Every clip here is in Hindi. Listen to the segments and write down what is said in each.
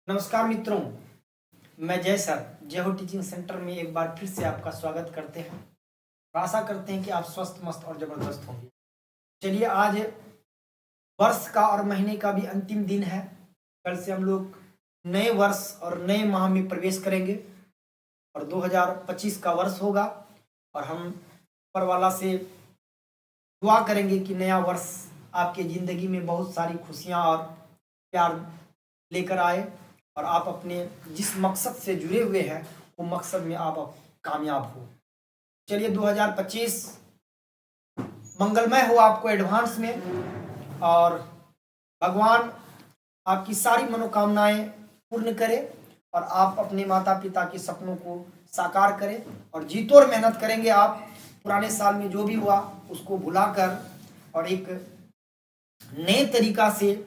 नमस्कार मित्रों, मैं जय सर जय हो टीचिंग सेंटर में एक बार फिर से आपका स्वागत करते हैं। आशा करते हैं कि आप स्वस्थ मस्त और जबरदस्त होंगे। चलिए, आज वर्ष का और महीने का भी अंतिम दिन है। कल से हम लोग नए वर्ष और नए माह में प्रवेश करेंगे और 2025 का वर्ष होगा और हम ऊपर वाला से दुआ करेंगे कि नया वर्ष आपके ज़िंदगी में बहुत सारी खुशियाँ और प्यार लेकर आए और आप अपने जिस मकसद से जुड़े हुए हैं वो मकसद में आप कामयाब हो। चलिए, 2025 मंगलमय हो आपको एडवांस में, और भगवान आपकी सारी मनोकामनाएं पूर्ण करे और आप अपने माता पिता के सपनों को साकार करें और जी तोड़ मेहनत करेंगे। आप पुराने साल में जो भी हुआ उसको भुलाकर और एक नए तरीका से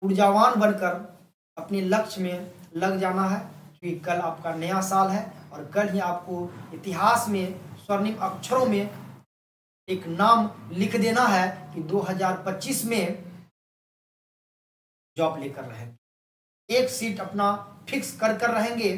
ऊर्जावान बनकर अपने लक्ष्य में लग जाना है, क्योंकि कल आपका नया साल है और कल ही आपको इतिहास में स्वर्णिम अक्षरों में एक नाम लिख देना है कि 2025 में जॉब लेकर रहेंगे, एक सीट अपना फिक्स कर कर रहेंगे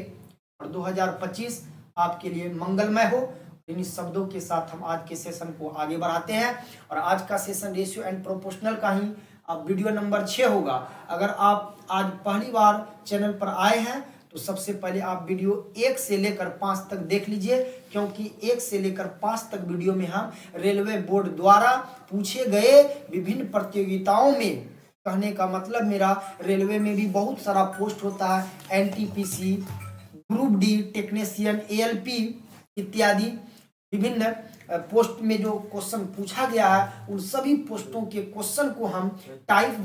और 2025 आपके लिए मंगलमय हो। इन शब्दों के साथ हम आज के सेशन को आगे बढ़ाते हैं और आज का सेशन रेशियो एंड प्रोपोर्शनल का ही अब वीडियो नंबर 6 होगा। अगर आप आज पहली बार चैनल पर आए हैं तो सबसे पहले आप वीडियो 1 से लेकर 5 तक देख लीजिए, क्योंकि 1 से लेकर 5 तक वीडियो में हम रेलवे बोर्ड द्वारा पूछे गए विभिन्न प्रतियोगिताओं में, कहने का मतलब मेरा रेलवे में भी बहुत सारा पोस्ट होता है, NTPC, group D, technician, ALP इत्यादि विभिन्न पोस्ट में जो क्वेश्चन पूछा गया है उन सभी पोस्टों के क्वेश्चन को हम टाइप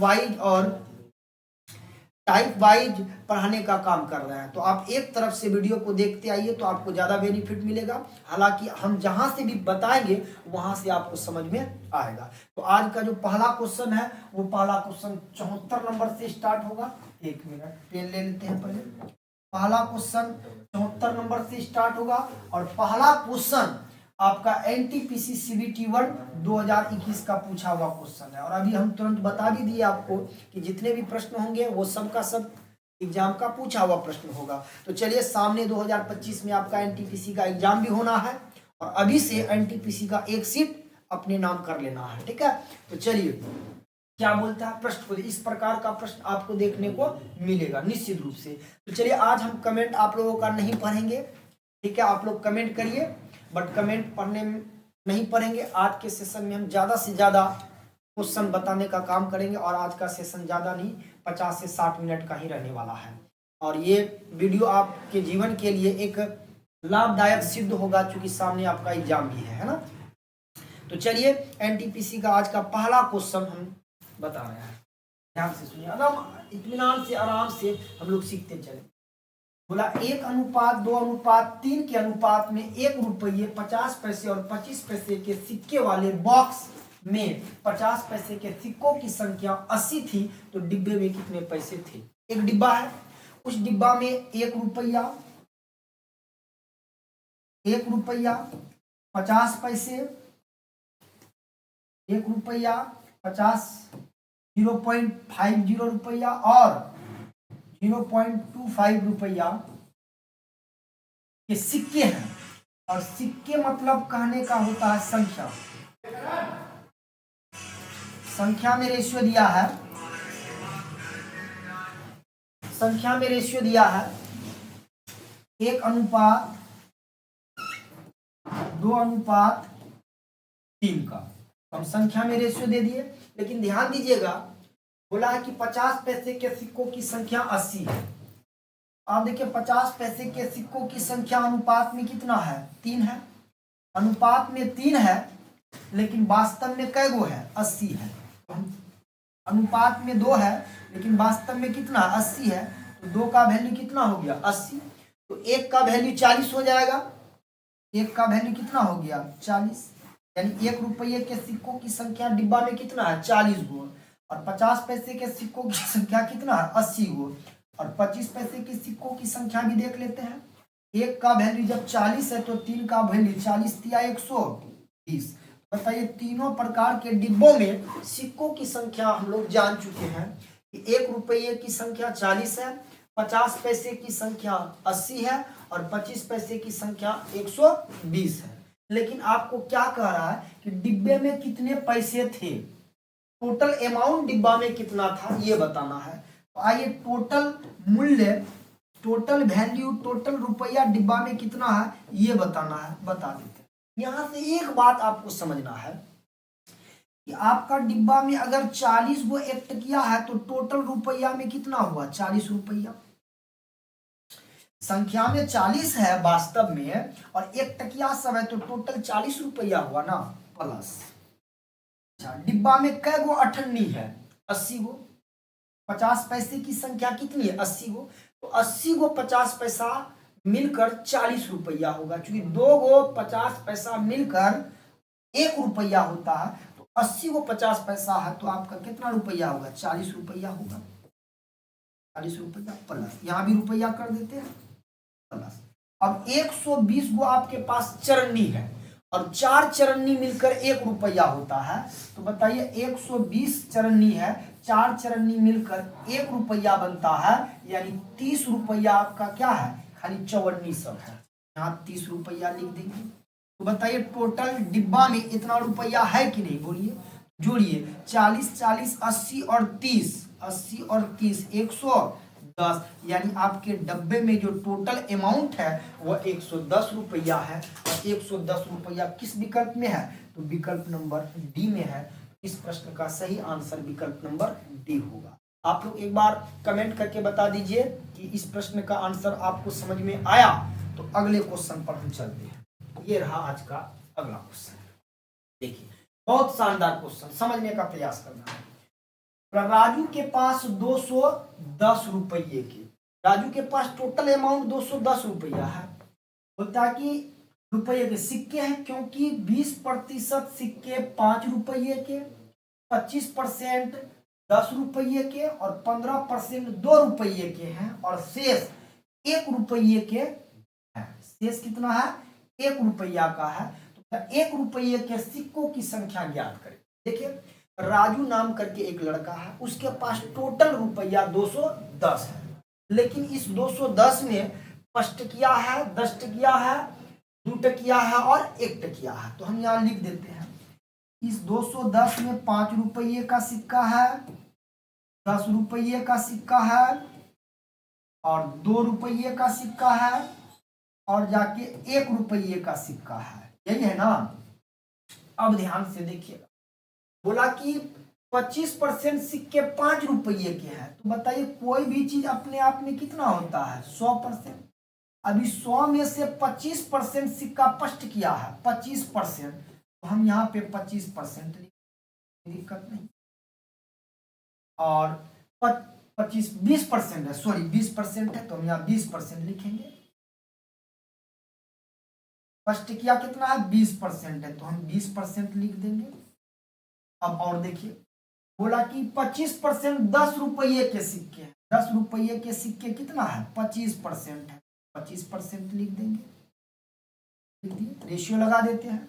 वाइज पढ़ाने का काम कर रहे हैं। तो आप एक तरफ से वीडियो को देखते आइए तो आपको ज़्यादा बेनिफिट मिलेगा। हालांकि हम जहां से भी बताएंगे वहां से आपको समझ में आएगा। तो आज का जो पहला क्वेश्चन है वो पहला क्वेश्चन 74 नंबर से स्टार्ट होगा। एक मिनट पेन ले लेते हैं पहले। पहला क्वेश्चन 74 नंबर से स्टार्ट होगा और पहला क्वेश्चन आपका एनटीपीसी सीबीटी 1 2021 का पूछा हुआ क्वेश्चन है। और अभी हम तुरंत बता भी दिए आपको कि जितने भी प्रश्न होंगे वो सब का सब एग्जाम का पूछा हुआ प्रश्न होगा। तो चलिए, सामने 2025 में आपका एनटीपीसी का एग्जाम भी होना है और अभी से एनटीपीसी का एक सीट अपने नाम कर लेना है, ठीक है। तो चलिए, क्या बोलता है प्रश्न को, इस प्रकार का प्रश्न आपको देखने को मिलेगा निश्चित रूप से। तो चलिए, आज हम कमेंट आप लोगों का नहीं पढ़ेंगे, ठीक है। आप लोग कमेंट करिए, बट कमेंट पढ़ने में नहीं पढ़ेंगे। आज के सेशन में हम ज़्यादा से ज़्यादा क्वेश्चन बताने का काम करेंगे और आज का सेशन ज़्यादा नहीं 50 से 60 मिनट का ही रहने वाला है और ये वीडियो आपके जीवन के लिए एक लाभदायक सिद्ध होगा, क्योंकि सामने आपका एग्जाम भी है ना। तो चलिए, एनटीपीसी का आज का पहला क्वेश्चन हम बता रहे हैं, ध्यान से सुनिए, एकदम इत्मीनान से आराम से हम लोग सीखते चले। बोला 1:2:3 के अनुपात में 1 रुपये 50 पैसे और 25 पैसे के सिक्के वाले बॉक्स में 50 पैसे के सिक्कों की संख्या 80 थी, तो डिब्बे में कितने पैसे थे। एक डिब्बा है, उस डिब्बा में 1 रुपया 50 पैसे, 1 रुपया 50, 0.50 रुपया और 0.25 रुपया के सिक्के हैं। और सिक्के मतलब कहने का होता है संख्या। संख्या में रेशियो दिया है, संख्या में रेशियो दिया है 1:2:3 का। हम संख्या में रेशियो दे दिए, लेकिन ध्यान दीजिएगा, बोला है कि 50 पैसे के सिक्कों की संख्या 80 है। आप देखिए, 50 पैसे के सिक्कों की संख्या अनुपात में कितना है, 3 है। अनुपात में 3 है, लेकिन वास्तव में कै गो है, 80 है। अनुपात में 2 है, लेकिन वास्तव में कितना 80 है, तो 2 का वैल्यू कितना हो गया 80, तो 1 का वैल्यू 40 हो जाएगा। 1 का वैल्यू कितना हो गया 40, यानी 1 रुपये के सिक्कों की संख्या डिब्बा में कितना है 40 गो और 50 पैसे के सिक्कों की संख्या कितना है 80 गो और 25 पैसे के सिक्कों की संख्या भी देख लेते हैं। 1 का वैल्यू जब 40 है तो 3 का वैल्यू 40 या 120। बताइए, तीनों प्रकार के डिब्बों में सिक्कों की संख्या हम लोग जान चुके हैं कि 1 रुपये की संख्या 40 है, 50 पैसे की संख्या 80 है और 25 पैसे की संख्या 120 है। लेकिन आपको क्या कह रहा है कि डिब्बे में कितने पैसे थे, टोटल अमाउंट डिब्बा में कितना था ये बताना है। तो आइए टोटल मूल्य, टोटल वैल्यू, टोटल रुपया डिब्बा में कितना है ये बताना है, बता देते हैं। यहां से एक बात आपको समझना है कि आपका डिब्बा में अगर 40 गो एक टकिया है तो टोटल रुपया में कितना हुआ, 40 रुपया। संख्या में 40 है वास्तव में और एक टकिया सब है तो टोटल 40 रुपया हुआ ना, प्लस। अच्छा, डिब्बा में कै गो अठन्नी है, 80 गो। 50 पैसे की संख्या कितनी है, 80 गो। तो 80 गो 50 पैसा मिलकर 40 रुपया होगा। क्योंकि 2 गो 50 पैसा मिलकर 1 रुपया होता है, तो 80 गो 50 पैसा है तो आपका कितना रुपया होगा, 40 रुपया होगा। 40 रुपया प्लस, यहाँ भी रुपया कर देते हैं प्लस। अब 120 गो आपके पास चरनी है और 4 चरनी मिलकर 1 रुपया होता है। तो बताइए 120 चरनी है, 4 चरनी मिलकर 1 रुपया बनता है, यानी 30 रुपया आपका क्या है, खाली चवन्नी सब है। यहाँ 30 रुपया लिख देंगे। तो बताइए टोटल डिब्बा में इतना रुपया है कि नहीं, बोलिए, जोड़िए। 40 40 80 और 30, 80 और 30 110, यानी आपके डब्बे में जो टोटल अमाउंट है वह 110 रुपया है। और 110 रुपया किस विकल्प में है, तो विकल्प नंबर डी में है। इस प्रश्न का सही आंसर विकल्प नंबर डी होगा। आप लोग एक बार कमेंट करके बता दीजिए कि इस प्रश्न का आंसर आपको समझ में आया। तो अगले क्वेश्चन पर हम चलते हैं। ये रहा आज का अगला क्वेश्चन। देखिए बहुत शानदार क्वेश्चन, समझने का प्रयास करना है। राजू के पास 210 रुपये के, राजू के पास टोटल अमाउंट 210 रुपया है। बोलता है कि रुपये के सिक्के हैं, क्योंकि 20% सिक्के 5 रुपये के, 25% 10 रुपये के और 15% 2 रुपये के हैं और शेष 1 रुपये के हैं। शेष कितना है, 1 रुपया का है। तो 1 रुपये के सिक्कों की संख्या ज्ञात करें। देखिए राजू नाम करके एक लड़का है, उसके पास टोटल रुपया 210 है, लेकिन इस 210 में 5 टकिया है, 10 टकिया है, 2 टकिया है और 1 टकिया है। तो हम यहाँ लिख देते हैं, इस 210 में 5 रुपये का सिक्का है, 10 रुपये का सिक्का है और 2 रुपये का सिक्का है और जाके 1 रुपये का सिक्का है। यही है ना। अब ध्यान से देखिएगा, बोला कि 25% सिक्के 5 रुपये के हैं। तो बताइए कोई भी चीज अपने आप में कितना होता है, 100%। अभी 100 में से 25% सिक्का पष्ट किया है, 25%, तो हम यहाँ पे 25% दिक्कत नहीं। और 20% है, सॉरी 20% है, तो हम यहाँ 20% लिखेंगे। फर्स्ट किया कितना है, 20% है, तो हम 20% लिख देंगे। अब और देखिए, बोला कि 25% 10 रुपये के सिक्के हैं। 10 रुपये के सिक्के कितना है, 25% है, 25% लिख देंगे। लिख दिए, रेशियो लगा देते हैं।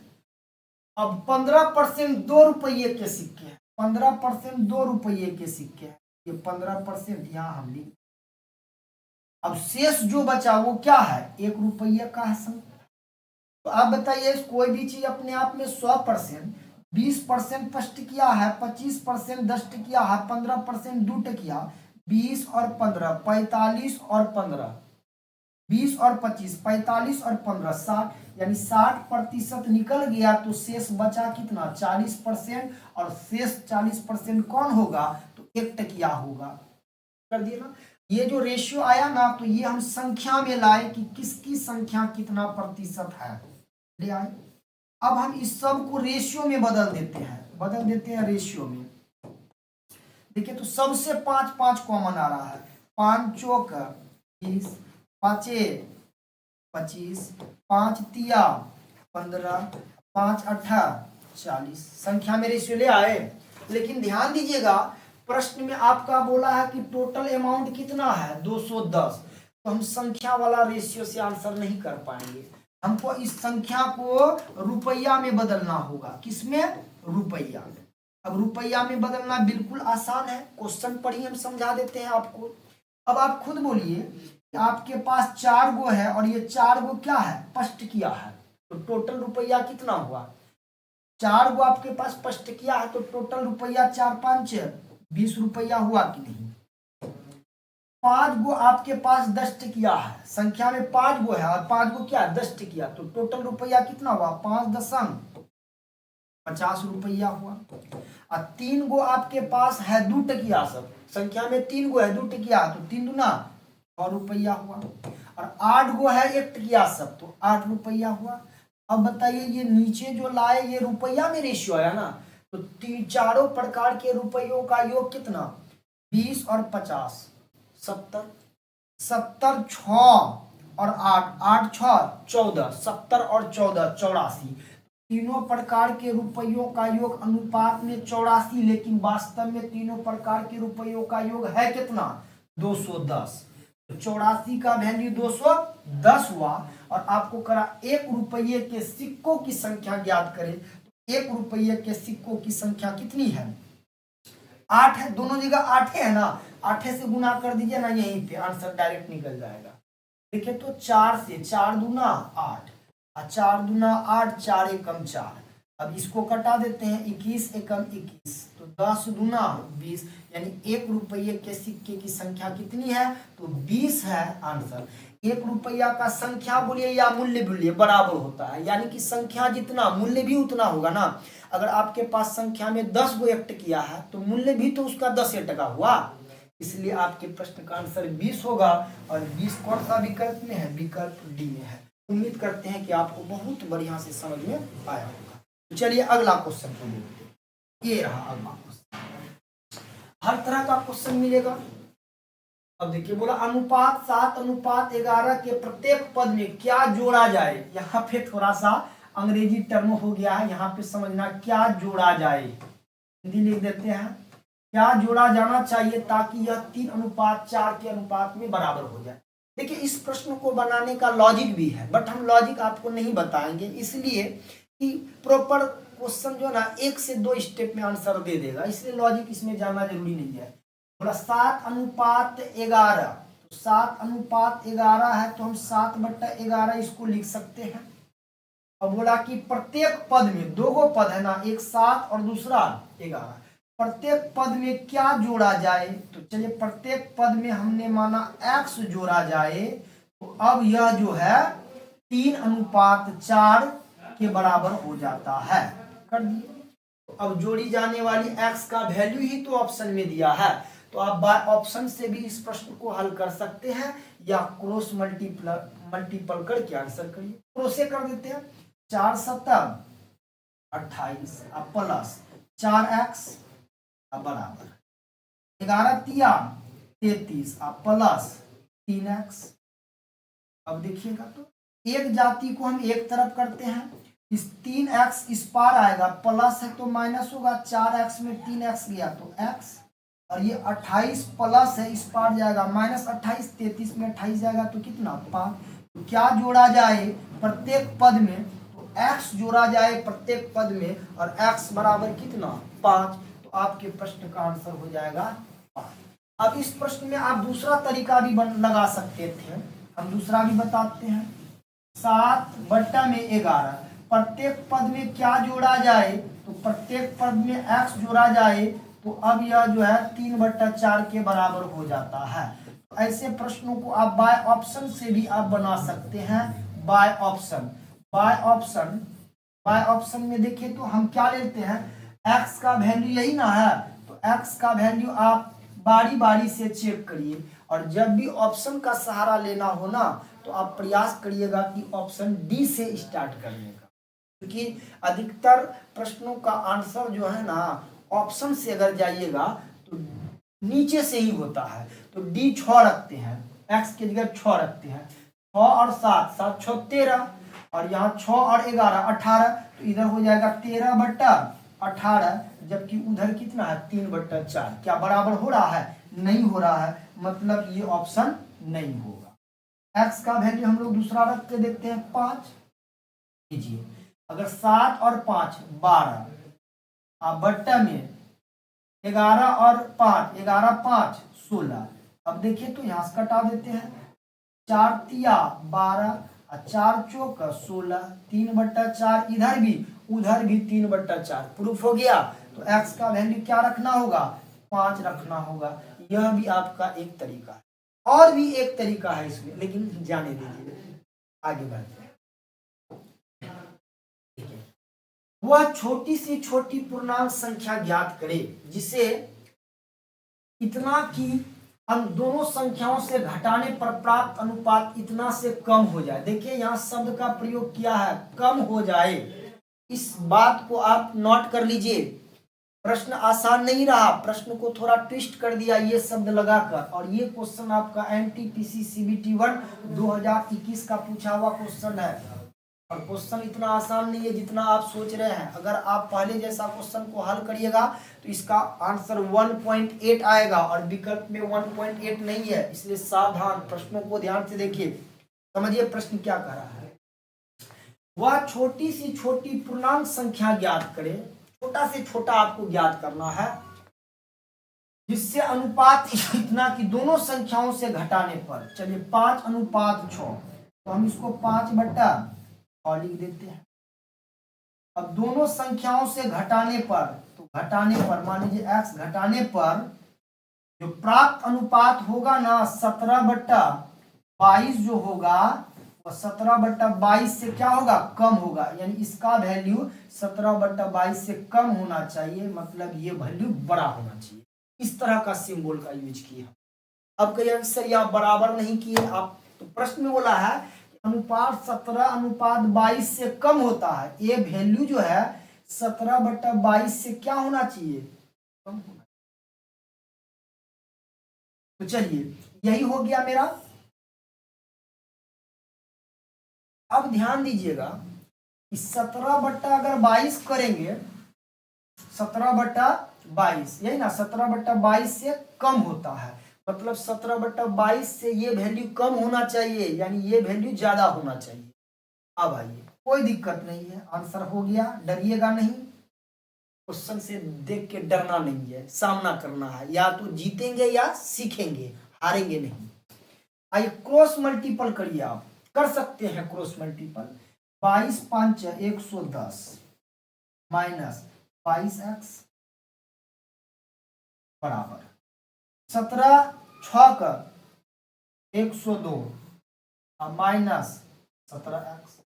अब 15% 2 रुपये के सिक्के हैं, 15% 2 रुपये के सिक्के हैं, ये 15% यहाँ हम लिख। अब शेष जो बचा वो क्या है, 1 रुपये का है। तो आप बताइए कोई भी चीज अपने आप में 100%, 20% फर्स्ट किया है, 25% 10 टकिया है, 15% 2 टकिया, 20 और 15 45 और 15, 20 और 25 45 और 15 60, यानी 60% निकल गया। तो शेष बचा कितना, 40%, और शेष 40% कौन होगा, तो 1 टकिया होगा। कर दिए ना। ये जो रेशियो आया ना, तो ये हम संख्या में लाए कि किसकी संख्या कितना प्रतिशत है, ले आए। अब हम इस सब को रेशियो में बदल देते हैं रेशियो में। देखिए तो सबसे 5 5 कॉमन आ रहा है, 5 चौक 20, 5 25, 5 तिया 15, 5 अठा 40, संख्या में रेशियो ले आए। लेकिन ध्यान दीजिएगा प्रश्न में आपका बोला है कि टोटल अमाउंट कितना है, 210। तो हम संख्या वाला रेशियो से आंसर नहीं कर पाएंगे, हमको इस संख्या को रुपया में बदलना होगा। किसमें, रुपया में। अब रुपया में बदलना बिल्कुल आसान है, क्वेश्चन पर ही हम समझा देते हैं आपको। अब आप खुद बोलिए कि आपके पास 4 गो है और ये 4 गो क्या है, स्पष्ट किया है, तो टोटल रुपया कितना हुआ, 4 गो आपके पास स्पष्ट किया है, तो टोटल रुपया 4 5 20 रुपया हुआ कि नहीं। 5 गो आपके पास दस्ट किया है, संख्या में 5 गो है और 5 गो क्या दस्ट किया, तो टोटल रुपया कितना हुआ 5.50 रुपया हुआ। और 3 गो आपके पास है 2 टकिया, सब संख्या में 3 गो है 2 टकिया, तो 3 दूना 6 रुपया हुआ। और 8 गो है 1 टकिया सब, तो 8 रुपया हुआ। अब बताइए ये नीचे जो लाए ये रुपया में रेशियो आया ना, तो चारों प्रकार के रुपयों का योग कितना, 20 और 50 70, 70 6 और 8 8 6 14, 70 और 14 84। तीनों प्रकार के रुपयों का योग अनुपात में 84, लेकिन वास्तव में तीनों प्रकार के रुपयों का योग है कितना 210। तो 84 का वैल्यू 210 हुआ। और आपको करा 1 रुपये के सिक्कों की संख्या ज्ञात करें, तो 1 रुपये के सिक्कों की संख्या कितनी है 8 है, दोनों जगह 8 है ना, 8 से गुना कर दीजिए ना, यहीं पे आंसर डायरेक्ट निकल जाएगा। देखिए तो 4 से 4 दूना 8 और 4 दूना 8, 4 एकम 4। अब इसको कटा देते हैं, 21 एकम 21, तो 10 दूना 20, यानी 1 रुपये के सिक्के की संख्या कितनी है, तो 20 है आंसर। 1 रुपया का संख्या बोलिए या मूल्य बोलिए बराबर होता है, यानी कि संख्या जितना मूल्य भी उतना होगा ना। अगर आपके पास संख्या में 10 गो 1 टकिया है तो मूल्य भी तो उसका 10 टका हुआ, इसलिए आपके प्रश्न का आंसर 20 होगा। और 20 कौन सा विकल्प में है, विकल्प डी में है। उम्मीद करते हैं कि आपको बहुत बढ़िया से समझ में आया होगा। तो चलिए अगला क्वेश्चन को देखते हैं। ये रहा अगला क्वेश्चन, हर तरह का क्वेश्चन मिलेगा। अब देखिए बोला अनुपात 7:11 के प्रत्येक पद में क्या जोड़ा जाए। यहाँ पे थोड़ा सा अंग्रेजी टर्म हो गया है, यहाँ पे समझना क्या जोड़ा जाए, हिंदी लिख देते हैं क्या जोड़ा जाना चाहिए ताकि यह 3:4 के अनुपात में बराबर हो जाए। देखिए इस प्रश्न को बनाने का लॉजिक भी है, बट हम लॉजिक आपको नहीं बताएंगे, इसलिए कि प्रॉपर क्वेश्चन जो ना 1 से 2 स्टेप में आंसर दे देगा, इसलिए लॉजिक इसमें जाना जरूरी नहीं है। बोला 7:11, तो 7:11 है तो हम 7/11 इसको लिख सकते हैं। अब बोला कि प्रत्येक पद में 2 गो पद है ना, एक 7 और दूसरा 11, प्रत्येक पद में क्या जोड़ा जाए। तो चलिए प्रत्येक पद में हमने माना x जोड़ा जाए, तो अब यह जो है 3:4 के बराबर हो जाता है, कर दिए। तो अब जोड़ी जाने वाली x का वैल्यू ही तो ऑप्शन में दिया है, तो आप बाय ऑप्शन से भी इस प्रश्न को हल कर सकते हैं या क्रॉस मल्टीपल करके आंसर करिए। क्रॉसे कर देते हैं, 4 7 28 प्लस 4x बराबर 11 3 33 प्लस 3x। अब देखिएगा तो एक जाति को हम एक तरफ करते हैं, इस 3x इस पार आएगा, प्लस है तो माइनस होगा, 4x में 3x गया तो x, और ये 28 प्लस है इस पार जाएगा माइनस 28, 33 में 28 जाएगा तो कितना 5। तो क्या जोड़ा जाए प्रत्येक पद में, तो x जोड़ा जाए प्रत्येक पद में, और x बराबर कितना 5, तो आपके प्रश्न का आंसर हो जाएगा 5। अब इस प्रश्न में आप दूसरा तरीका भी लगा सकते थे, हम दूसरा भी बताते हैं। 7/11 प्रत्येक पद में क्या जोड़ा जाए, तो प्रत्येक पद में x जोड़ा जाए, तो अब यह जो है 3/4 के बराबर हो जाता है। तो ऐसे प्रश्नों को आप बाय ऑप्शन से भी आप बना सकते हैं, बाय ऑप्शन में देखिए तो हम क्या लेते हैं, x का वैल्यू यही ना है, तो x का वैल्यू आप बारी बारी से चेक करिए, और जब भी ऑप्शन का सहारा लेना हो ना तो आप प्रयास करिएगा कि ऑप्शन डी से स्टार्ट करने का, क्योंकि अधिकतर प्रश्नों का आंसर जो है ना ऑप्शन से अगर जाइएगा तो नीचे से ही होता है। तो डी 6 रखते हैं, x की जगह 6 रखते हैं, 6 और 7 7 6 13, और यहाँ 6 और 11 18, तो इधर हो जाएगा 13/18, जबकि उधर कितना है 3/4। क्या बराबर हो रहा है, नहीं हो रहा है, मतलब ये ऑप्शन नहीं होगा। x का वैल्यू हम लोग दूसरा रख के देखते हैं 5 लीजिए, अगर 7 और 5 12, बट्टा में 11 और 5 11 5 16, अब देखिए तो यहाँ से कटा देते हैं, 4 तिया 12 और 4 चौक 16, 3/4 इधर भी उधर भी 3/4 प्रूफ हो गया। तो x का वैल्यू क्या रखना होगा, 5 रखना होगा। यह भी आपका एक तरीका है, और भी एक तरीका है इसमें, लेकिन जाने दीजिए, आगे बढ़ते हैं। वह छोटी से छोटी पूर्णांक संख्या ज्ञात करे जिसे इतना कि हम दोनों संख्याओं से घटाने पर प्राप्त अनुपात इतना से कम हो जाए। देखिए यहाँ शब्द का प्रयोग किया है, कम हो जाए। इस बात को आप नोट कर लीजिए। प्रश्न आसान नहीं रहा, प्रश्न को थोड़ा ट्विस्ट कर दिया ये शब्द लगाकर, और ये क्वेश्चन आपका एनटीपीसी सीबीटी 1 2021 का पूछा हुआ क्वेश्चन है। और क्वेश्चन इतना आसान नहीं है जितना आप सोच रहे हैं। अगर आप पहले जैसा क्वेश्चन को हल करिएगा तो इसका आंसर 1.8 आएगा, और विकल्प में 1.8 नहीं है, इसलिए सावधान, प्रश्नों को ध्यान से देखिए, समझिए प्रश्न क्या कर रहा है। वह छोटी सी छोटी पूर्णांक संख्या ज्ञात करे, छोटा से छोटा आपको ज्ञात करना है, जिससे अनुपात इतना कि दोनों संख्याओं से घटाने पर, चलिए 5:6, तो हम इसको 5/6 लिख देते हैं। अब दोनों संख्याओं से घटाने पर, तो घटाने पर मान लीजिए x घटाने पर जो प्राप्त अनुपात होगा ना 17/22 जो होगा वो 17/22 से क्या होगा, कम होगा। यानी इसका वैल्यू 17/22 से कम होना चाहिए, मतलब ये वैल्यू बड़ा होना चाहिए। इस तरह का सिंबल का यूज किया। अब कहिए सर यहाँ बराबर नहीं किए आप, तो प्रश्न में बोला है अनुपात 17:22 से कम होता है। ये वैल्यू जो है 17/22 से क्या होना चाहिए, कम होना। तो चलिए यही हो गया मेरा। अब ध्यान दीजिएगा कि 17/22 करेंगे, 17/22 यही ना, 17/22 से कम होता है, मतलब 17/22 से ये वैल्यू कम होना चाहिए, यानी ये वैल्यू ज्यादा होना चाहिए। अब आइए, कोई दिक्कत नहीं है, आंसर हो गया, डरिएगा नहीं। क्वेश्चन से देख के डरना नहीं है, सामना करना है, या तो जीतेंगे या सीखेंगे, हारेंगे नहीं। आइए क्रॉस मल्टीपल करिए, आप कर सकते हैं क्रॉस मल्टीपल। 22×5 110 माइनस 22x बराबर 17×6 102 और माइनस 17x।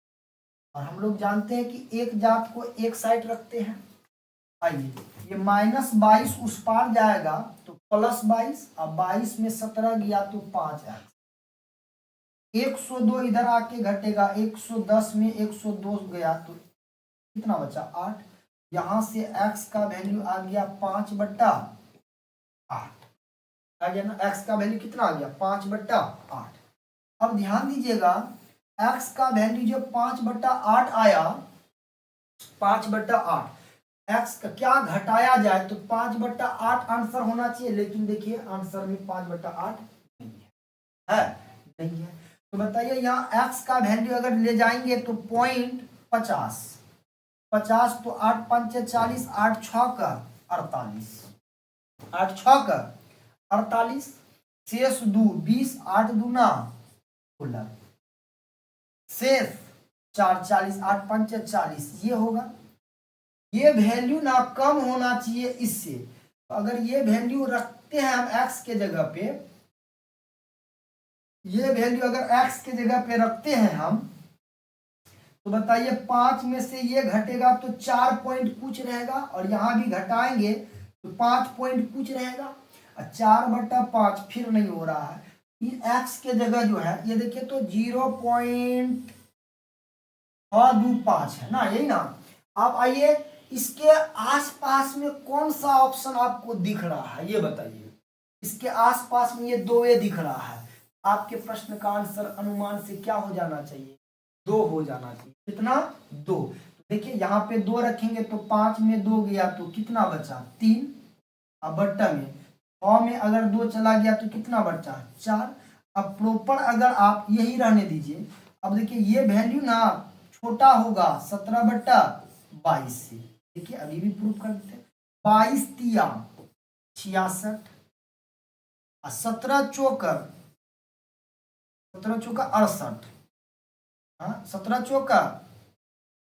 और हम लोग जानते हैं कि एक जात को एक साइड रखते हैं। आइए ये -22 उस पार जाएगा तो +22, और 22 में 17 गया तो 5x। 102 इधर आके घटेगा, 110 में 102 गया तो कितना बचा, 8। यहां से x का वैल्यू आ गया 5/8 आ गया ना, x का वैल्यू कितना आ गया, 5/8। अब ध्यान दीजिएगा x का वैल्यू जब 5/8 आया, 5/8 x का क्या घटाया जाए तो 5/8 आंसर होना चाहिए, लेकिन देखिए आंसर में 5/8 नहीं है, नहीं है। तो बताइए यहाँ x का वैल्यू अगर ले जाएंगे तो 0.50, 50 तो 8×5 40, 8×6 48, 8×6 48, शेष 2 20, 8×2 16, शेष 4 40, 8×5 40, ये होगा। ये वैल्यू ना कम होना चाहिए इससे। तो अगर ये वैल्यू रखते हैं हम x के जगह पे, ये वैल्यू अगर x के जगह पे रखते हैं हम, तो बताइए 5 में से ये घटेगा तो 4 पॉइंट कुछ रहेगा, और यहां भी घटाएंगे तो 5 पॉइंट कुछ रहेगा, और 4/5 फिर नहीं हो रहा है। x के जगह जो है ये देखिए तो 0.25 है ना, यही ना। आप आइए इसके आसपास में कौन सा ऑप्शन आपको दिख रहा है, ये बताइए। इसके आसपास में ये 2 दिख रहा है, आपके प्रश्न का आंसर अनुमान से क्या हो जाना चाहिए, 2 हो जाना चाहिए। कितना, 2। देखिए यहाँ पे 2 रखेंगे तो 5 में 2 गया तो कितना बचा, 3। अब बट्टा में 6 में अगर 2 चला गया तो कितना बचा, 4। अब प्रॉपर अगर आप यही रहने दीजिए। अब देखिए ये वैल्यू ना छोटा होगा 17/22 से। देखिए अभी भी प्रूफ कर देते हैं, 22 तिया 66 और 17 चौका 68, हाँ 17 चौका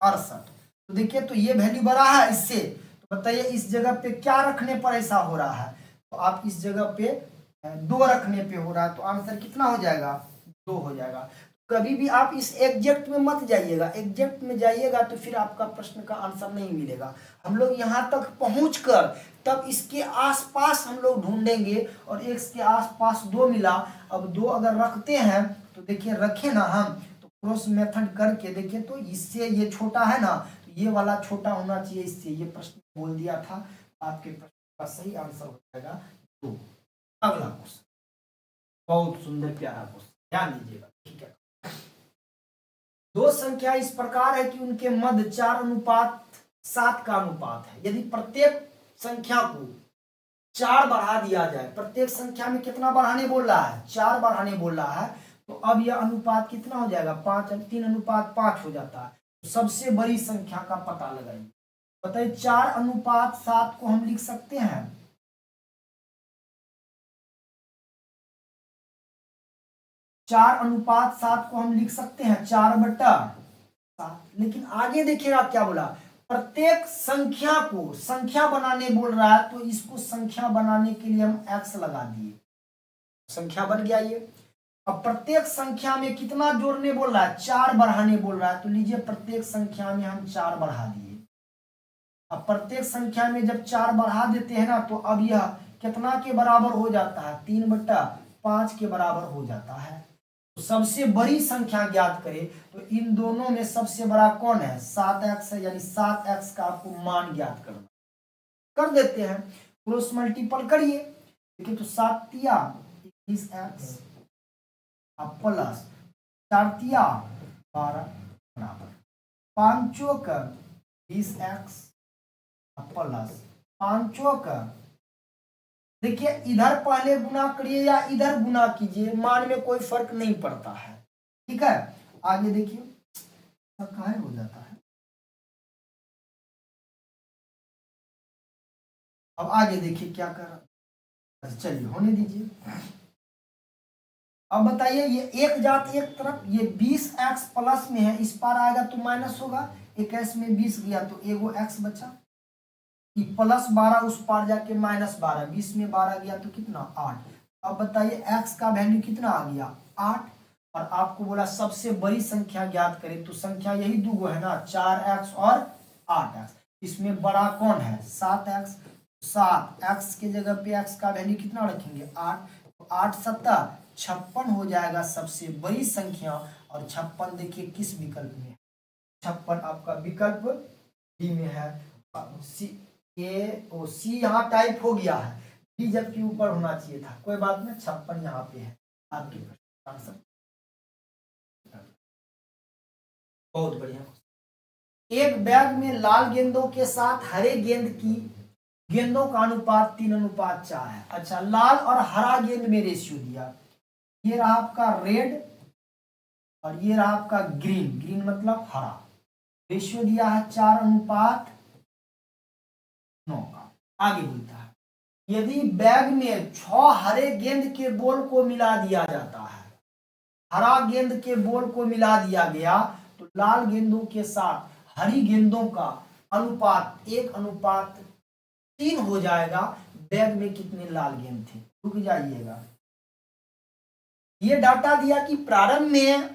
68। तो देखिए तो ये वैल्यू बड़ा है इससे, तो बताइए इस जगह पे क्या रखने पर ऐसा हो रहा है। तो आप इस जगह पे 2 रखने पे हो रहा है, तो आंसर कितना हो जाएगा, 2 हो जाएगा। कभी भी आप इस एग्जैक्ट में मत जाइएगा, एग्जैक्ट में जाइएगा तो फिर आपका प्रश्न का आंसर नहीं मिलेगा। हम लोग यहाँ तक पहुँचकर तब इसके आसपास हम लोग ढूंढेंगे, और x के आसपास 2 मिला। अब 2 अगर रखते हैं तो देखिए रखे ना हम, तो क्रॉस मेथड करके देखिए तो इससे ये छोटा है ना, तो ये वाला छोटा होना चाहिए इससे। ये प्रश्न बोल दिया था, आपके प्रश्न का सही आंसर हो जाएगा 2। अगला क्वेश्चन, बहुत सुंदर प्यारा क्वेश्चन, ध्यान दीजिएगा। ठीक है, 2 संख्या इस प्रकार है कि उनके मध्य 4:7 का अनुपात है। यदि प्रत्येक संख्या को 4 बढ़ा दिया जाए, प्रत्येक संख्या में कितना बढ़ाने बोल रहा है, 4 बढ़ाने बोल रहा है, तो अब यह अनुपात कितना हो जाएगा, 3:5 हो जाता है। तो सबसे बड़ी संख्या का पता लगाइए। बताइए 4:7 को हम लिख सकते हैं, 4:7 को हम लिख सकते हैं 4/7। लेकिन आगे देखिएगा क्या बोला, प्रत्येक संख्या को संख्या बनाने बोल रहा है, तो इसको संख्या बनाने के लिए हम x लगा दिए, संख्या बन गया ये। अब प्रत्येक संख्या में कितना जोड़ने बोल रहा है, 4 बढ़ाने बोल रहा है, तो लीजिए प्रत्येक संख्या में हम 4 बढ़ा दिए। अब प्रत्येक संख्या में जब 4 बढ़ा देते हैं ना, तो अब यह कितना के बराबर हो जाता है, 3/5 के बराबर हो जाता है। तो सबसे बड़ी संख्या ज्ञात करें, तो इन दोनों में सबसे बड़ा कौन है, 7x है, यानी 7x का आपको मान ज्ञात करना। कर देते हैं, क्रॉस मल्टीपल करिए। देखिए तो 7 तिया 21x प्लस 4 तिया 12 बराबर 5 चौक 20x प्लस 5 चौक, देखिए इधर पहले गुना करिए या इधर गुना कीजिए, मान में कोई फर्क नहीं पड़ता है। ठीक है, आगे देखिए काहे हो जाता है। अब आगे देखिए क्या कर रहा है, चलिए होने दीजिए। अब बताइए ये एक जात एक तरफ, ये 20x प्लस में है, इस पार आएगा तो माइनस होगा, 21 में 20 गया तो एगो x बचा, प्लस 12 उस पार जाके -12, 20 में 12 गया तो कितना 8। अब बताइए x का वैल्यू कितना आ गया 8, और आपको बोला सबसे बड़ी संख्या ज्ञात करें, तो संख्या यही दो है ना, 4x और 8x। इसमें बड़ा कौन है 7x, 7x के जगह पे x का वैल्यू कितना रखेंगे 8, तो 8 7 56 हो जाएगा सबसे बड़ी संख्या। और 56 देखिए किस विकल्प में, 56 आपका विकल्प डी में है। सी यहाँ टाइप हो गया है, डी जबकि ऊपर होना चाहिए था, कोई बात नहीं, 56 यहाँ पे है आपके आंसर। बहुत बढ़िया। एक बैग में लाल गेंदों के साथ हरे गेंदों का अनुपात 3:4 है। अच्छा, लाल और हरा गेंद में रेशियो दिया, ये रहा आपका रेड और ये रहा आपका ग्रीन, ग्रीन मतलब हरा, रेशियो दिया है 4:9 का। आगे बोलता है यदि बैग में 6 हरे गेंद के बॉल को मिला दिया जाता है, हरा गेंद के बॉल को मिला दिया गया, तो लाल गेंदों के साथ हरी गेंदों का अनुपात 1:3 हो जाएगा। बैग में कितने लाल गेंद थे, रुक जाइएगा। ये डाटा दिया कि प्रारंभ में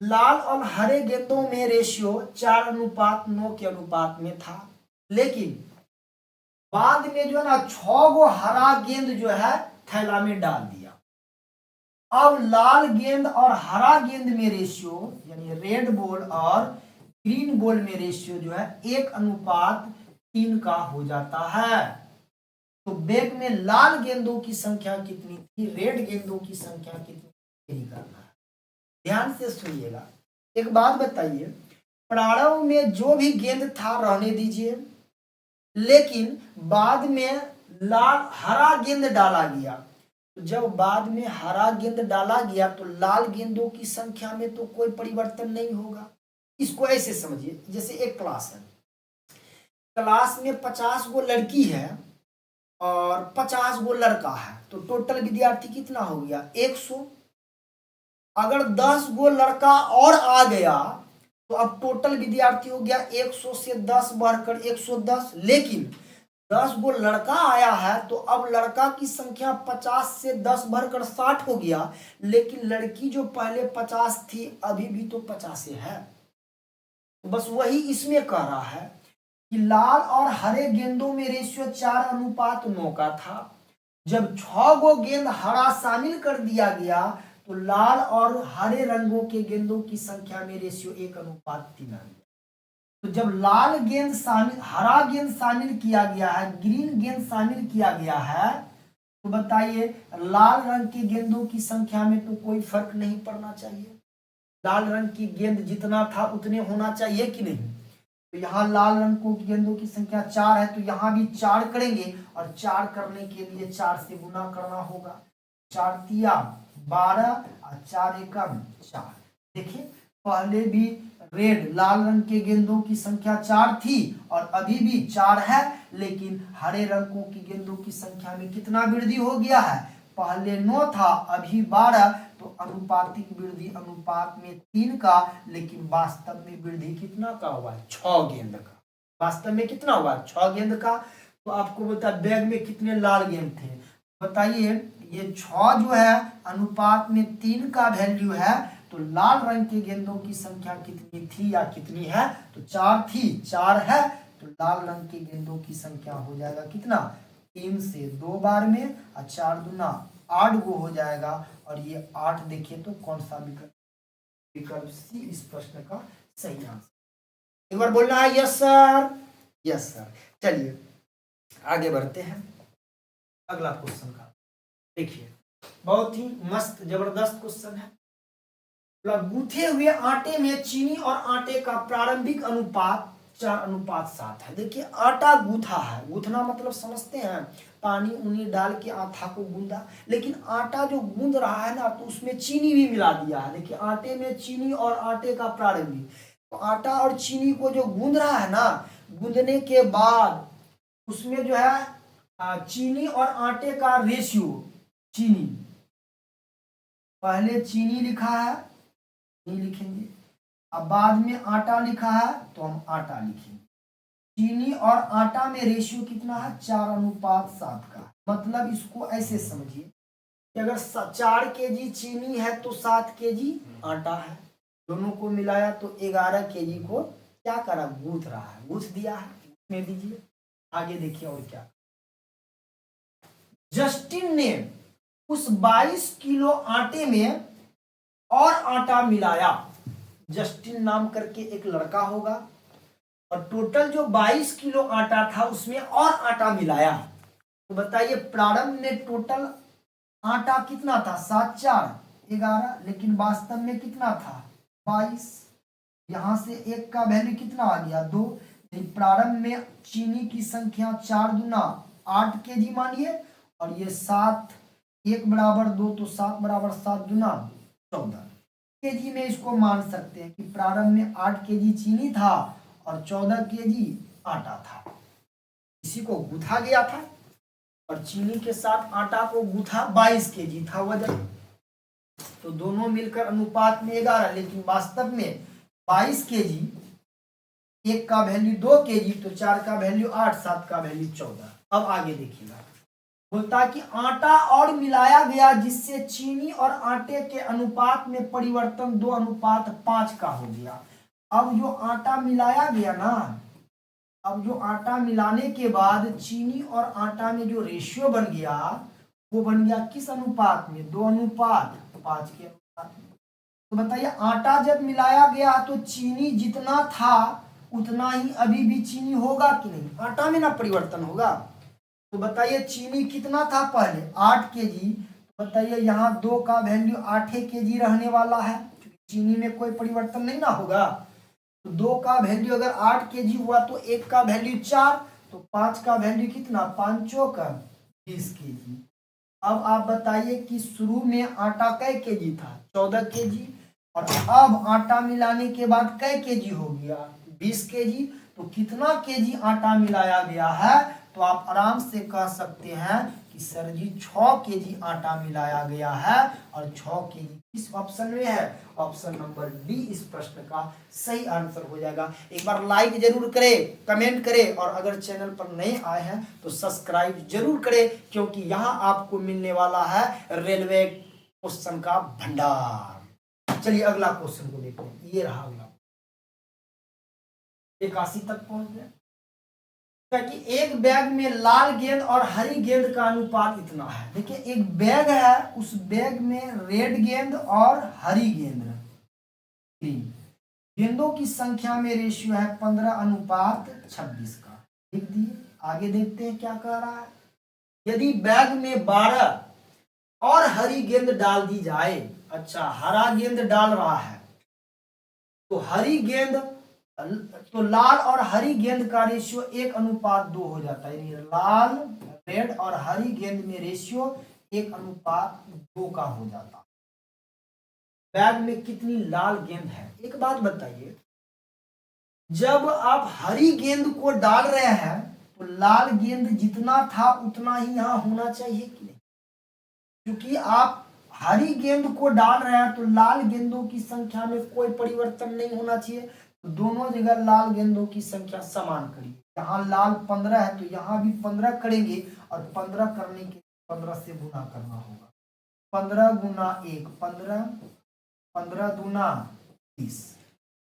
लाल और हरे गेंदों में रेशियो 4:9 के अनुपात में था, लेकिन बाद में जो है ना 6 गो हरा गेंद जो है थैला में डाल दिया। अब लाल गेंद और हरा गेंद में रेशियो, यानी रेड बॉल और ग्रीन बॉल में रेशियो जो है 1:3 का हो जाता है। तो बैग में लाल गेंदों की संख्या कितनी थी, रेड गेंदों की संख्या कितनी करना है, ध्यान से सुनिएगा। एक बात बताइए, प्रारंभ में जो भी गेंद था रहने दीजिए, लेकिन बाद में हरा गेंद डाला गया, तो जब बाद में हरा गेंद डाला गया तो लाल गेंदों की संख्या में तो कोई परिवर्तन नहीं होगा। इसको ऐसे समझिए, जैसे एक क्लास है, क्लास में 50 गो लड़की है और 50 गो लड़का है, तो टोटल विद्यार्थी कितना हो गया 100। अगर 10 गो लड़का और आ गया तो अब टोटल विद्यार्थी हो गया 100 से 10 बढ़कर 110। लेकिन 10 गो लड़का आया है तो अब लड़का की संख्या 50 से 10 बढ़कर 60 हो गया, लेकिन लड़की जो पहले 50 थी अभी भी तो 50 है। तो बस वही इसमें कह रहा है कि लाल और हरे गेंदों में रेशियो 4:9 का था। जब 6 गो गेंद हरा शामिल कर दिया गया तो लाल और हरे रंगों के गेंदों की संख्या में रेशियो 1:3 आ गया। तो जब लाल गेंद शामिल, हरा गेंद शामिल किया गया है, ग्रीन गेंद शामिल किया गया है, तो बताइए लाल रंग की गेंदों की संख्या में तो कोई फर्क नहीं पड़ना चाहिए। लाल रंग की गेंद जितना था उतने होना चाहिए कि नहीं। तो यहाँ लाल रंग को गेंदों की संख्या 4 है, तो यहाँ भी 4 करेंगे और 4 करने के लिए 4 से गुना करना होगा। 4 तिया 12 और 4 एकम 4। देखिए पहले भी रेड लाल रंग के गेंदों की संख्या 4 थी और अभी भी 4 है, लेकिन हरे रंगों की गेंदों की संख्या में कितना वृद्धि हो गया है। पहले 9 था अभी 12, तो अनुपातिक वृद्धि अनुपात में 3 का, लेकिन वास्तव में वृद्धि कितना का हुआ है 6 गेंद का। वास्तव में कितना हुआ 6 गेंद का। तो आपको बता बैग में कितने लाल गेंद थे बताइए। ये 6 जो है अनुपात में 3 का वैल्यू है, तो लाल रंग के गेंदों की संख्या कितनी थी या कितनी है, तो 4 थी, 4 है, तो लाल रंग के गेंदों की संख्या हो जाएगा कितना 3 से 2 बार में, और 4 दूना 8 गो हो जाएगा। और ये 8 देखिए तो कौन सा विकल्प, विकल्प सी इस प्रश्न का सही आंसर। एक बार बोलना है यस सर, यस सर। चलिए आगे बढ़ते हैं अगला क्वेश्चन का। देखिए बहुत ही मस्त जबरदस्त क्वेश्चन है। गूथे हुए आटे में चीनी और आटे का प्रारंभिक अनुपात 4:7 है। देखिए आटा गूथा है, गूथना मतलब समझते हैं पानी उनी डाल के आटा को गूंदा, लेकिन आटा जो गूंद रहा है ना तो उसमें चीनी भी मिला दिया है। देखिए आटे में चीनी और आटे का प्रारंभिक, तो आटा और चीनी को जो गूंद रहा है ना, गूंदने के बाद उसमें जो है चीनी और आटे का रेशियो, चीनी पहले चीनी लिखा है नहीं लिखेंगे, अब बाद में आटा लिखा है तो हम आटा लिखेंगे। चीनी और आटा में रेशियो कितना है 4:7 का। मतलब इसको ऐसे समझिए कि अगर 4 केजी चीनी है तो 7 केजी आटा है, दोनों को मिलाया तो 11 केजी को क्या करा गूंथ रहा है, गूंथ दिया है। में दीजिए आगे देखिए और क्या। जस्टिन ने उस 22 किलो आटे में और आटा मिलाया। जस्टिन नाम करके एक लड़का होगा और टोटल जो 22 किलो आटा था उसमें और आटा मिलाया। तो बताइए प्रारंभ में टोटल आटा कितना था 7 4 11, लेकिन वास्तव में कितना था 22। यहां से 1 का वैल्यू कितना आ गया 2। प्रारंभ में चीनी की संख्या 4 दूना 8 केजी मानिए, और ये 7 1 बराबर 2, तो 7 बराबर 7 दूना 14 केजी में इसको मान सकते हैं कि प्रारंभ में 8 केजी चीनी था और 14 केजी आटा था। इसी को गूथा गया था और चीनी के साथ आटा को गूथा 22 केजी था वजन, तो दोनों मिलकर अनुपात में 11, लेकिन वास्तव में 22 केजी, 1 का वैल्यू 2 केजी, तो 4 का वैल्यू 8, 7 का वैल्यू 14। अब आगे देखिएगा, बोलता कि आटा और मिलाया गया जिससे चीनी और आटे के अनुपात में परिवर्तन 2:5 का हो गया। अब जो आटा मिलाया गया ना, अब जो आटा मिलाने के बाद चीनी और आटा में जो रेशियो बन गया वो बन गया किस अनुपात में 2:5 के अनुपात में। तो बताइए आटा जब मिलाया गया तो चीनी जितना था उतना ही अभी भी चीनी होगा कि नहीं, आटा में ना परिवर्तन होगा। तो बताइए चीनी कितना था पहले 8 केजी, तो बताइए यहाँ 2 का वैल्यू 8 केजी रहने वाला है, चीनी में कोई परिवर्तन नहीं ना होगा। तो 2 का वैल्यू अगर 8 केजी हुआ तो 1 का वैल्यू 4, तो 5 का वैल्यू कितना 5 का 20 केजी। अब आप बताइए कि शुरू में आटा कै केजी था 14 केजी, और अब आटा मिलाने के बाद कै केजी हो गया 20 केजी। तो कितना केजी आटा मिलाया गया है तो आप आराम से कह सकते हैं कि सर जी 6 केजी आटा मिलाया गया है और 6 केजी किस ऑप्शन में है, ऑप्शन नंबर डी इस प्रश्न का सही आंसर हो जाएगा। एक बार लाइक जरूर करें, कमेंट करें और अगर चैनल पर नए आए हैं तो सब्सक्राइब जरूर करें, क्योंकि यहाँ आपको मिलने वाला है रेलवे क्वेश्चन का भंडार। चलिए अगला क्वेश्चन को देखते हैं। ये रहा अगला, 81 तक पहुंच गए। कि एक बैग में लाल गेंद और हरी गेंद का अनुपात इतना है। देखिए एक बैग है, उस बैग में रेड गेंद और हरी गेंद, गेंदों की संख्या में रेशियो है 15:26 का। लिख दिए। आगे देखते हैं क्या कह रहा है। यदि बैग में 12 और हरी गेंद डाल दी जाए, अच्छा हरा गेंद डाल रहा है तो हरी गेंद, तो लाल और हरी गेंद का रेशियो 1:2 हो जाता है, यानी लाल रेड और हरी गेंद में रेशियो 1:2 का हो जाता है। बैग में कितनी लाल गेंद है? एक बात बताइए, जब आप हरी गेंद को डाल रहे हैं तो लाल गेंद जितना था उतना ही यहां होना चाहिए कि नहीं? क्योंकि आप हरी गेंद को डाल रहे हैं तो लाल गेंदों की संख्या में कोई परिवर्तन नहीं होना चाहिए, तो दोनों जगह लाल गेंदों की संख्या समान करिए। यहाँ लाल 15 है तो यहाँ भी 15 करेंगे और 15 करने के 15 से गुना करना होगा। 15 गुना 1 15, 15 दूना 30,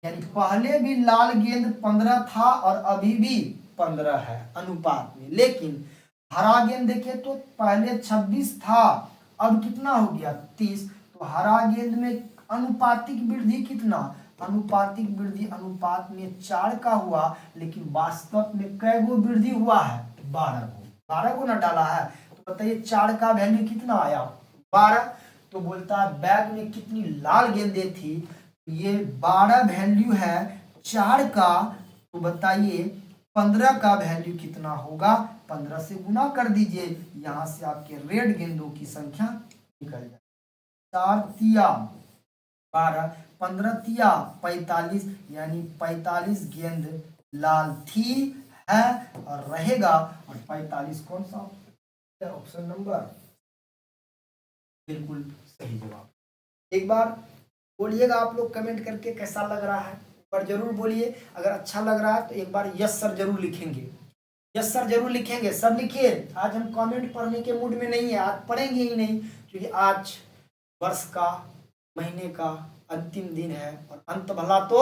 यानी पहले भी लाल गेंद 15 था और अभी भी 15 है अनुपात में। लेकिन हरा गेंद देखे तो पहले 26 था, अब कितना हो गया 30, तो हरा गेंद में अनुपातिक वृद्धि कितना, अनुपातिक वृद्धि अनुपात में 4 का हुआ, लेकिन वास्तव में कै गो वृद्धि हुआ है 12 गो, 12 गो ना डाला है। तो बताइए 4 का वैल्यू कितना आया 12। तो बोलता है बैग में कितनी लाल गेंदें थी, ये 12 वैल्यू है 4 का, तो बताइए 15 का वैल्यू कितना होगा, 15 से गुना कर दीजिए, यहां से आपके रेड गेंदों की संख्या निकल जाए। 4 तिया 12, 15 तिया 45, यानी 45 गेंद लाल थी है और रहेगा, और 45 कौन सा ऑप्शन नंबर बिल्कुल सही जवाब। एक बार बोलिएगा आप लोग कमेंट करके कैसा लग रहा है, पर जरूर बोलिए। अगर अच्छा लग रहा है तो एक बार यस सर जरूर लिखेंगे, यस सर जरूर लिखेंगे, सब लिखिए। आज हम कमेंट पढ़ने के मूड में नहीं है, आज पढ़ेंगे ही नहीं, क्योंकि आज वर्ष का महीने का अंतिम दिन है और अंत भला तो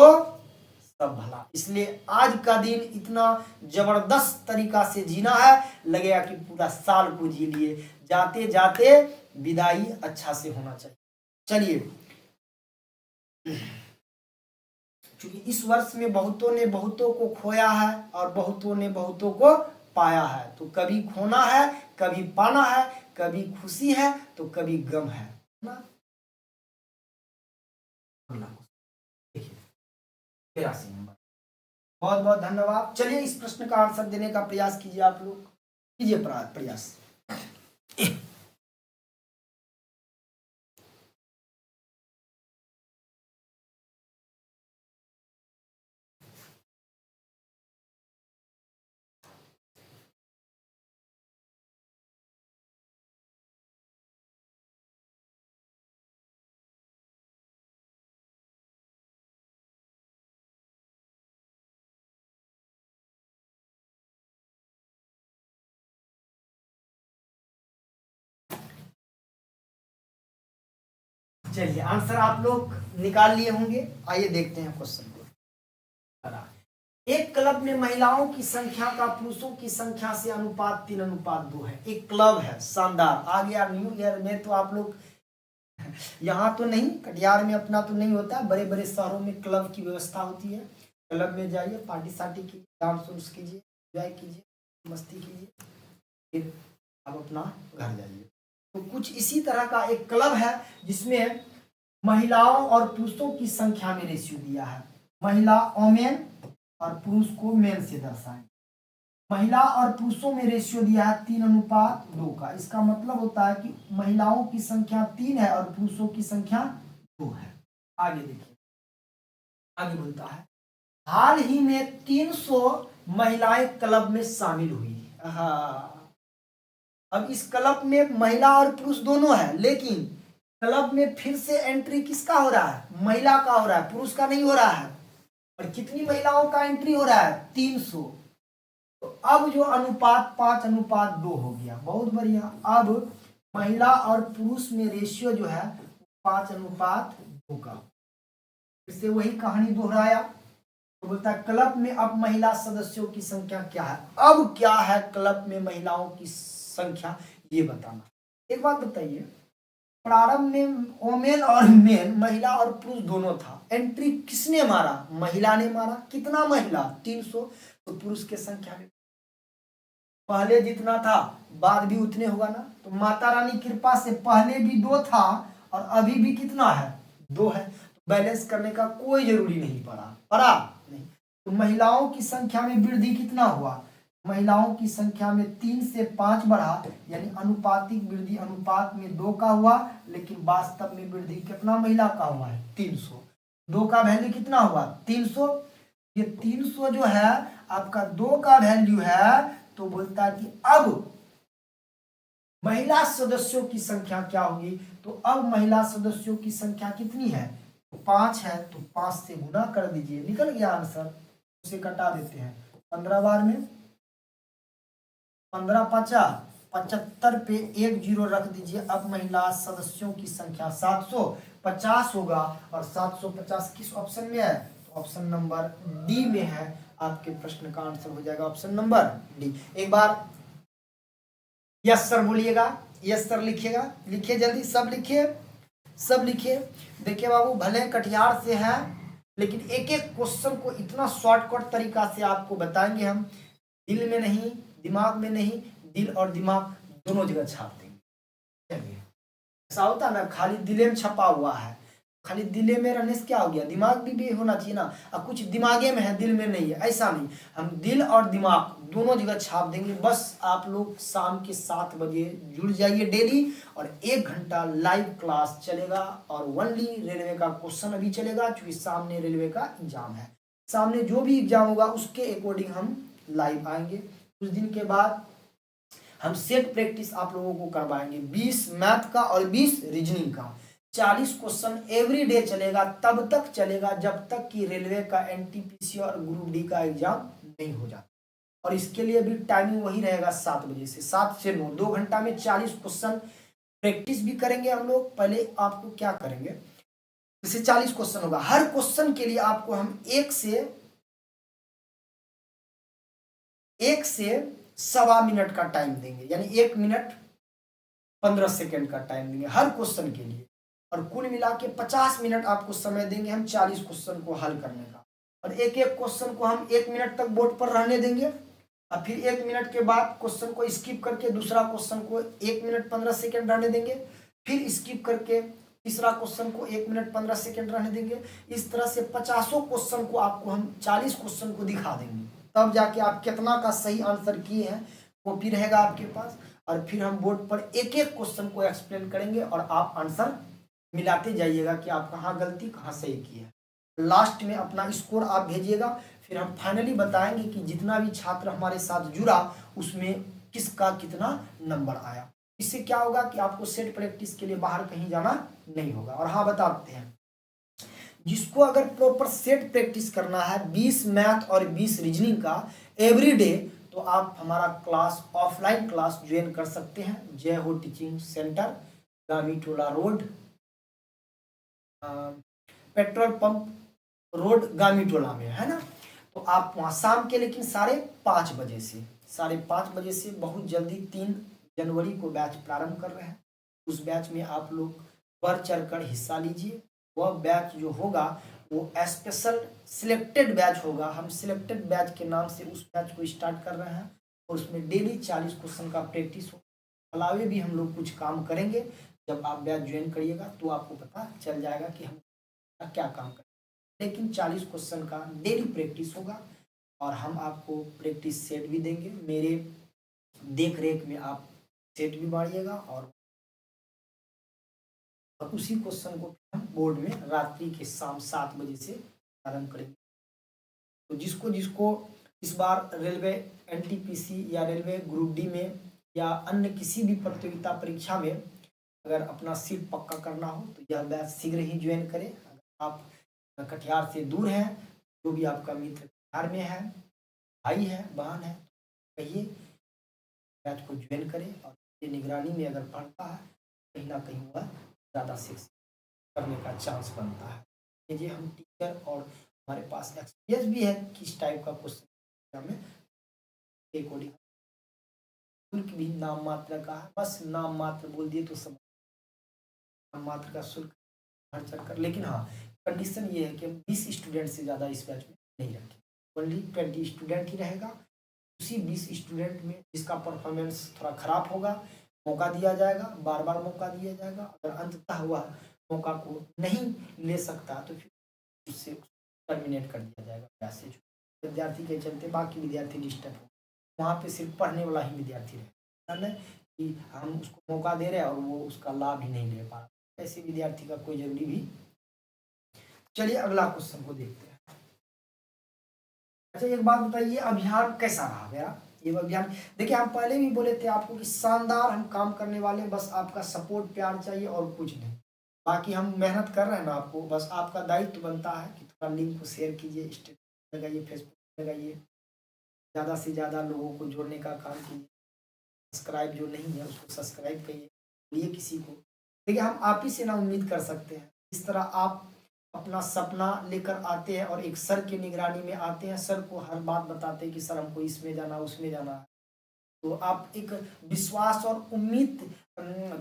सब भला, इसलिए आज का दिन इतना जबरदस्त तरीका से जीना है, लगेगा कि पूरा साल को जी लिए। जाते जाते विदाई अच्छा से होना चाहिए। चलिए, क्योंकि इस वर्ष में बहुतों ने बहुतों को खोया है और बहुतों ने बहुतों को पाया है, तो कभी खोना है कभी पाना है, कभी खुशी है तो कभी गम है ना। देखिए 83 नंबर। बहुत बहुत धन्यवाद। चलिए इस प्रश्न का आंसर देने का प्रयास कीजिए, आप लोग कीजिए प्रयास। चलिए आंसर आप लोग निकाल लिए होंगे, आइए देखते हैं क्वेश्चन को। एक क्लब में महिलाओं की संख्या का पुरुषों की संख्या से अनुपात 3:2 है। एक क्लब है, शानदार। आ गया न्यू ईयर में तो आप लोग, यहाँ तो नहीं, कटिहार में अपना तो नहीं होता, बड़े बड़े शहरों में क्लब की व्यवस्था होती है। क्लब में जाइए, पार्टी सार्टी कीजिए, डांस उन्स कीजिए, एंजॉय कीजिए, मस्ती कीजिए, फिर आप अपना घर जाइए। तो कुछ इसी तरह का एक क्लब है जिसमें महिलाओं और पुरुषों की संख्या में रेशियो दिया है। महिला ओमेन और पुरुष को मेन से दर्शाएं। महिला और पुरुषों में रेशियो दिया है 3:2 का। इसका मतलब होता है कि महिलाओं की संख्या 3 है और पुरुषों की संख्या 2 है। आगे देखिए, आगे बोलता है हाल ही में 300 महिलाएं क्लब में शामिल हुई। हाँ, अब इस क्लब में महिला और पुरुष दोनों है, लेकिन क्लब में फिर से एंट्री किसका हो रहा है? महिला का हो रहा है, पुरुष का नहीं हो रहा है। और कितनी महिलाओं का एंट्री हो रहा है? 300। तो अब जो अनुपात 5:2 हो गया, बहुत बढ़िया। अब महिला और पुरुष में रेशियो जो है 5:2 का। फिर से वही कहानी दोहराया, तो बोलता है क्लब में अब महिला सदस्यों की संख्या क्या है। अब क्या है क्लब में महिलाओं की संख्या, ये बताना। एक बात बताइए, प्रारंभ में वोमेन और मेन, महिला और पुरुष दोनों था, एंट्री किसने मारा? महिला ने मारा। कितना महिला? 300। तो पुरुष के संख्या में पहले जितना था बाद भी उतने होगा ना। तो माता रानी कृपा से पहले भी 2 था और अभी भी कितना है? 2 है। तो बैलेंस करने का कोई जरूरी नहीं पड़ा नहीं। तो महिलाओं की संख्या में वृद्धि कितना हुआ? महिलाओं की संख्या में 3 से 5 बढ़ा, यानी अनुपातिक वृद्धि अनुपात में 2 का हुआ, लेकिन वास्तव में वृद्धि कितना महिला का हुआ है? 300। 2 का वैल्यू कितना हुआ? 300। ये 300 जो है आपका 2 का वैल्यू है, तो बोलता है कि अब महिला सदस्यों की संख्या क्या होगी? तो अब महिला सदस्यों की संख्या कितनी है? 5 है, तो 5 से गुना कर दीजिए, निकल गया आंसर। उसे कटा देते हैं 15 बार में, 15 पचा 75 पे 1 जीरो रख दीजिए। अब महिला सदस्यों की संख्या 750 होगा, और 750 किस ऑप्शन में है? तो ऑप्शन नंबर डी में है। आपके प्रश्न का आंसर हो जाएगा ऑप्शन नंबर डी। एक बार यस सर बोलिएगा, यस सर लिखिएगा, लिखिए जल्दी, सब लिखिए, सब लिखिए। देखिए बाबू, भले कटिहार से है, लेकिन एक एक क्वेश्चन को इतना शॉर्टकट तरीका से आपको बताएंगे हम, दिल में नहीं, दिमाग में नहीं, दिल और दिमाग दोनों जगह छाप देंगे। चलिए, ऐसा होता ना खाली दिले में छपा हुआ है, खाली दिले में रहने से क्या हो गया? दिमाग भी होना चाहिए ना। अब कुछ दिमागे में है, दिल में नहीं है, ऐसा नहीं। हम दिल और दिमाग दोनों जगह छाप देंगे। बस आप लोग शाम के 7 बजे जुड़ जाइए डेली, और 1 घंटा लाइव क्लास चलेगा, और ओनली रेलवे का क्वेश्चन अभी चलेगा, क्योंकि सामने रेलवे का एग्जाम है। सामने जो भी एग्जाम होगा उसके अकॉर्डिंग हम लाइव आएंगे। कुछ दिन के बाद हम सेट प्रैक्टिस आप लोगों को करवाएंगे, 20 मैथ का और 20 रीजनिंग का। 40 क्वेश्चन एवरी डे चलेगा, तब तक चलेगा जब तक कि रेलवे का एनटीपीसी और ग्रुप डी का एग्जाम नहीं हो जाता। और इसके लिए भी टाइमिंग वही रहेगा 7 बजे से 7 से 9, 2 घंटा में 40 क्वेश्चन प्रैक्टिस भी करेंगे हम लोग। पहले आपको क्या करेंगे, जैसे 40 क्वेश्चन होगा, हर क्वेश्चन के लिए आपको हम 1 से 1.25 मिनट का टाइम देंगे, यानी 1 मिनट 15 सेकेंड का टाइम देंगे हर क्वेश्चन के लिए। और कुल मिला के 50 मिनट आपको समय देंगे हम 40 क्वेश्चन को हल करने का। और एक एक क्वेश्चन को हम 1 मिनट तक बोर्ड पर रहने देंगे, और फिर 1 मिनट के बाद क्वेश्चन को स्किप करके दूसरा क्वेश्चन को 1 मिनट 15 सेकेंड रहने देंगे, फिर स्किप करके तीसरा क्वेश्चन को 1 मिनट 15 सेकेंड रहने देंगे। इस तरह से 50 क्वेश्चन को आपको हम 40 क्वेश्चन को दिखा देंगे, तब जाके आप कितना का सही आंसर किए हैं कॉपी रहेगा आपके पास। और फिर हम बोर्ड पर एक एक क्वेश्चन को एक्सप्लेन करेंगे, और आप आंसर मिलाते जाइएगा कि आप कहाँ गलती कहाँ सही की है। लास्ट में अपना स्कोर आप भेजिएगा, फिर हम फाइनली बताएंगे कि जितना भी छात्र हमारे साथ जुड़ा उसमें किसका कितना नंबर आया। इससे क्या होगा कि आपको सेट प्रैक्टिस के लिए बाहर कहीं जाना नहीं होगा। और हाँ, बताते हैं, जिसको अगर प्रॉपर सेट प्रैक्टिस करना है 20 मैथ और 20 रीजनिंग का एवरी डे, तो आप हमारा क्लास ऑफलाइन क्लास ज्वाइन कर सकते हैं। जय हो टीचिंग सेंटर, गामी टोला रोड, पेट्रोल पंप रोड, गामी टोला में है ना। तो आप वहाँ शाम के, लेकिन 5:30 बजे से 5:30 बजे से बहुत जल्दी 3 जनवरी को बैच प्रारंभ कर रहे हैं। उस बैच में आप लोग बढ़ चढ़ कर हिस्सा लीजिए। वह बैच जो होगा वो स्पेशल सिलेक्टेड बैच होगा। हम सिलेक्टेड बैच के नाम से उस बैच को स्टार्ट कर रहे हैं, और उसमें डेली 40 क्वेश्चन का प्रैक्टिस हो, अलावे भी हम लोग कुछ काम करेंगे। जब आप बैच ज्वाइन करिएगा तो आपको पता चल जाएगा कि हम क्या काम करें, लेकिन 40 क्वेश्चन का डेली प्रैक्टिस होगा। और हम आपको प्रैक्टिस सेट भी देंगे, मेरे देख रेख में आप सेट भी बांटिएगा, और उसी क्वेश्चन को हम बोर्ड में रात्रि के शाम 7 बजे से प्रारंभ करेंगे। तो जिसको जिसको इस बार रेलवे एनटीपीसी या रेलवे ग्रुप डी में या अन्य किसी भी प्रतियोगिता परीक्षा में अगर अपना सीट पक्का करना हो तो यह बैच शीघ्र ही ज्वाइन करें। अगर आप कटिहार से दूर हैं, जो भी आपका मित्र कटिहार में है, भाई है, बहन है, कहिए बैच को ज्वाइन करें और ये निगरानी में अगर पढ़ता है कहीं ना कहीं वह ज़्यादा शिक्षित करने का चांस बनता है। ये हम टीचर और हमारे पास एक्सपीरियंस भी है किस टाइप का क्वेश्चन में अकॉर्डिंग शुल्क भी नाम मात्र का है, बस नाम मात्र बोल दिए तो समझ, नाम मात्र का शुल्क भर चढ़ कर। लेकिन हाँ, कंडीशन ये है कि हम 20 स्टूडेंट से ज़्यादा इस बैच में नहीं रखें, ओनली 20 स्टूडेंट ही रहेगा। उसी 20 स्टूडेंट में जिसका परफॉर्मेंस थोड़ा खराब होगा मौका दिया जाएगा, बार बार मौका दिया जाएगा। अगर अंततः हुआ मौका को नहीं ले सकता तो फिर उससे टर्मिनेट कर दिया जाएगा पैसेज। विद्यार्थी के चलते बाकी विद्यार्थी डिस्टर्ब हो, वहाँ पे सिर्फ पढ़ने वाला ही विद्यार्थी रहे कि हम उसको मौका दे रहे हैं और वो उसका लाभ ही नहीं ले पा रहा, ऐसे विद्यार्थी का कोई जरूरी भी। चलिए अगला क्वेश्चन को देखते हैं। अच्छा एक बात बताइए, अभियान कैसा रहा मेरा ये अभियान? देखिए हम पहले भी बोले थे आपको कि शानदार हम काम करने वाले हैं, बस आपका सपोर्ट प्यार चाहिए और कुछ नहीं। बाकी हम मेहनत कर रहे हैं ना, आपको बस आपका दायित्व बनता है कि थोड़ा लिंक को शेयर कीजिए, स्टेटस लगाइए, फेसबुक लगाइए, ज़्यादा से ज़्यादा लोगों को जोड़ने का काम कीजिए। सब्सक्राइब जो नहीं है उसको सब्सक्राइब करिए, बोलिए किसी को। देखिए हम आप ही से ना उम्मीद कर सकते हैं, इस तरह आप अपना सपना लेकर आते हैं और एक सर की निगरानी में आते हैं, सर को हर बात बताते हैं कि सर हमको इसमें जाना उसमें जाना है, तो आप एक विश्वास और उम्मीद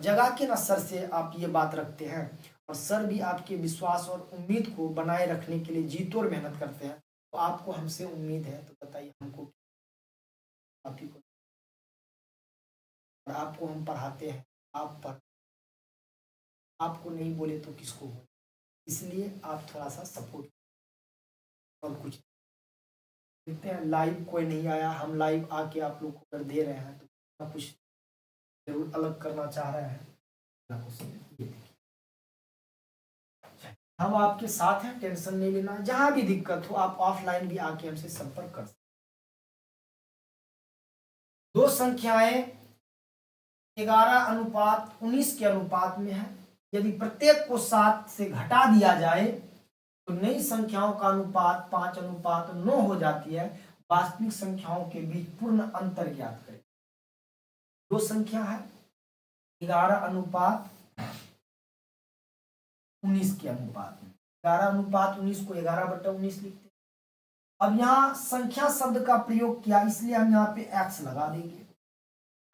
जगा के ना सर से आप ये बात रखते हैं और सर भी आपके विश्वास और उम्मीद को बनाए रखने के लिए जी तोड़ मेहनत करते हैं। तो आपको हमसे उम्मीद है तो बताइए हमको, आप ही को, और आपको हम पढ़ाते हैं, आप पढ़, आपको नहीं बोले तो किसको बोले, इसलिए आप थोड़ा सा सपोर्ट और कुछ। देखते हैं लाइव कोई नहीं आया, हम लाइव आके आप लोग को अगर दे रहे हैं तो कुछ जरूर अलग करना चाह रहे हैं। हम आपके साथ हैं, टेंशन नहीं लेना, जहां भी दिक्कत हो आप ऑफलाइन भी आके हमसे संपर्क कर सकते। दो संख्याएं 11:19 के अनुपात में है, यदि प्रत्येक को 7 से घटा दिया जाए तो नई संख्याओं का अनुपात 5:9 हो जाती है। वास्तविक संख्याओं के बीच पूर्ण अंतर ज्ञात करें। दो संख्या है 11:19 के अनुपात में, 11:19 को 11/19 लिखते हैं। अब यहाँ संख्या शब्द का प्रयोग किया इसलिए हम यहाँ पे x लगा देंगे।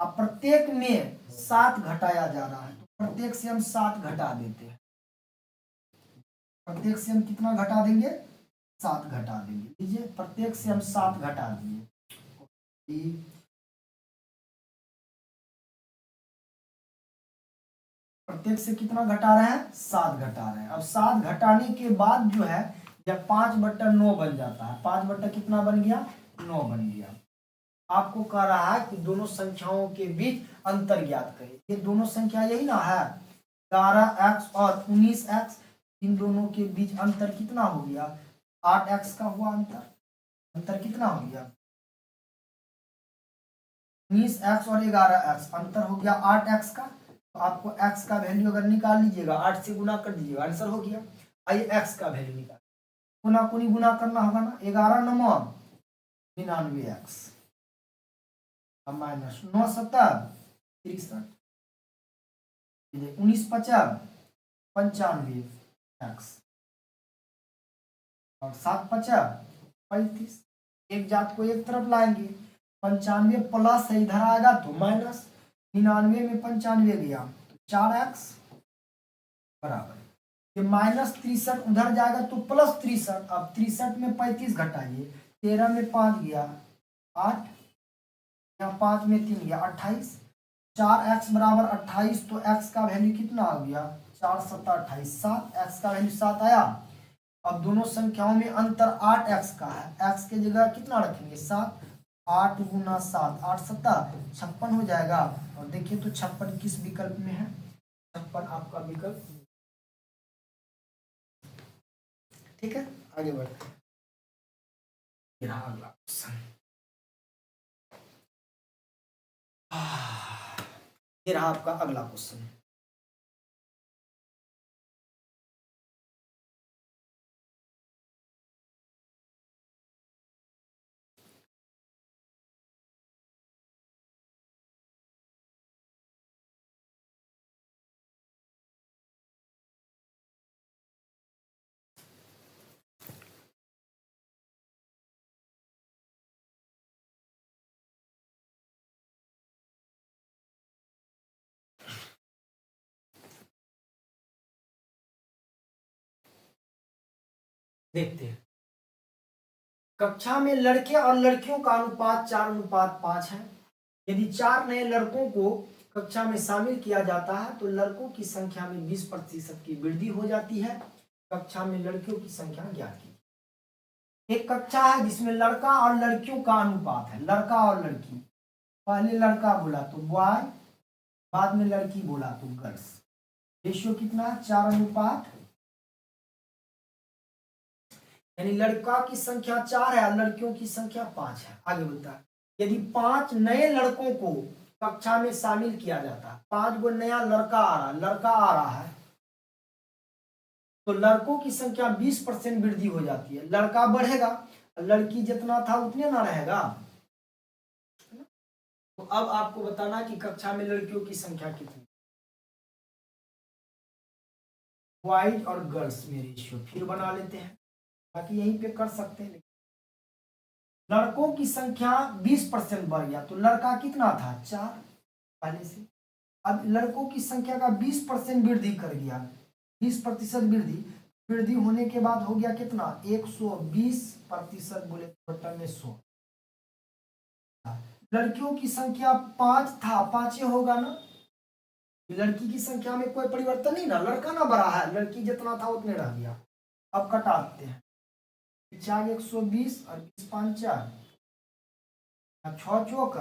अब प्रत्येक में 7 घटाया जा रहा है तो प्रत्येक से हम 7 घटा देते हैं। प्रत्येक से हम कितना घटा देंगे? 7 घटा देंगे। लीजिए प्रत्येक से हम 7 घटा दिए, प्रत्येक से कितना घटा रहे हैं? 7 घटा रहे हैं। अब 7 घटाने के बाद जो है जब 5/9 बन जाता है, 5 बट्टा कितना बन गया? 9 बन गया। आपको कह रहा है कि दोनों संख्याओं के बीच अंतर ज्ञात करें। ये दोनों संख्या यही ना है, 11x और 19x, इन दोनों के बीच अंतर कितना हो गया? 8x का हुआ अंतर। अंतर कितना हो गया? 19x और 11x, अंतर हो गया 8x का। तो आपको x का वैल्यू अगर निकाल लीजिएगा, 8 से गुना कर दीजिएगा, आंसर हो गया। आइए x का वैल्यू निकाल, गुना कुनी गुना करना होगा ना, 11×99x माइनस 9×7=63, 19×5=95x और 7×5=35। एक जात को एक तरफ लाएंगे, 95 प्लस है, इधर आएगा तो माइनस, 99 में 95 गया तो 4x बराबर, ये -63 उधर जाएगा तो +63। अब 63 में 35 घटाइए, 13 में 5 गया 8, यहाँ 5 में 3 गया 28, 4x बराबर 28, तो x का वैल्यू कितना आ गया? 4×7=28, 7x का वैल्यू 7 आया। अब दोनों संख्याओं में अंतर 8x का है, x के जगह कितना रखेंगे? 7, 8 × 7 8×7=56 हो जाएगा। और देखिए तो 56 किस विकल्प में है? 56 आपका विकल्प, ठीक है। आगे बढ़ते हैं। ये रहा अगला क्वेश्चन। ये रहा आपका अगला क्वेश्चन। देखते हैं, कक्षा में लड़के और लड़कियों का अनुपात 4:5 है। यदि 4 नए लड़कों को कक्षा में शामिल किया जाता है तो लड़कों की संख्या में 20% की वृद्धि हो जाती है। कक्षा में लड़कियों की संख्या ज्ञात कीजिए। एक कक्षा है जिसमें लड़का और लड़कियों का अनुपात है, लड़का और लड़की। पहले लड़का बोला तो बॉय, बाद में लड़की बोला तो गर्ल्स। रेशियो कितना है? 4:5। यानी लड़का की संख्या 4 है और लड़कियों की संख्या 5 है। आगे बोलता है, यदि 5 नए लड़कों को कक्षा में शामिल किया जाता है, 5 गो नया लड़का आ रहा है तो लड़कों की संख्या 20% वृद्धि हो जाती है। लड़का बढ़ेगा, लड़की जितना था उतने ना रहेगा। तो अब आपको बताना कि कक्षा में लड़कियों की संख्या कितनी। बॉयज और गर्ल्स में रेशियो फिर बना लेते हैं, बाकी यहीं पे कर सकते हैं। लड़कों की संख्या 20% बढ़ गया तो लड़का कितना था? 4 पहले से। अब लड़कों की संख्या का 20% वृद्धि कर गया, 20% वृद्धि होने के बाद हो गया कितना? 120%। बोले बटन में 100। लड़कियों की संख्या 5 था, 5 होगा ना। लड़की की संख्या में कोई परिवर्तन नहीं ना, लड़का ना बढ़ा है, लड़की जितना था उतने रह गया। अब कटाते हैं, 4 120 और 20 5 4, 6 चौक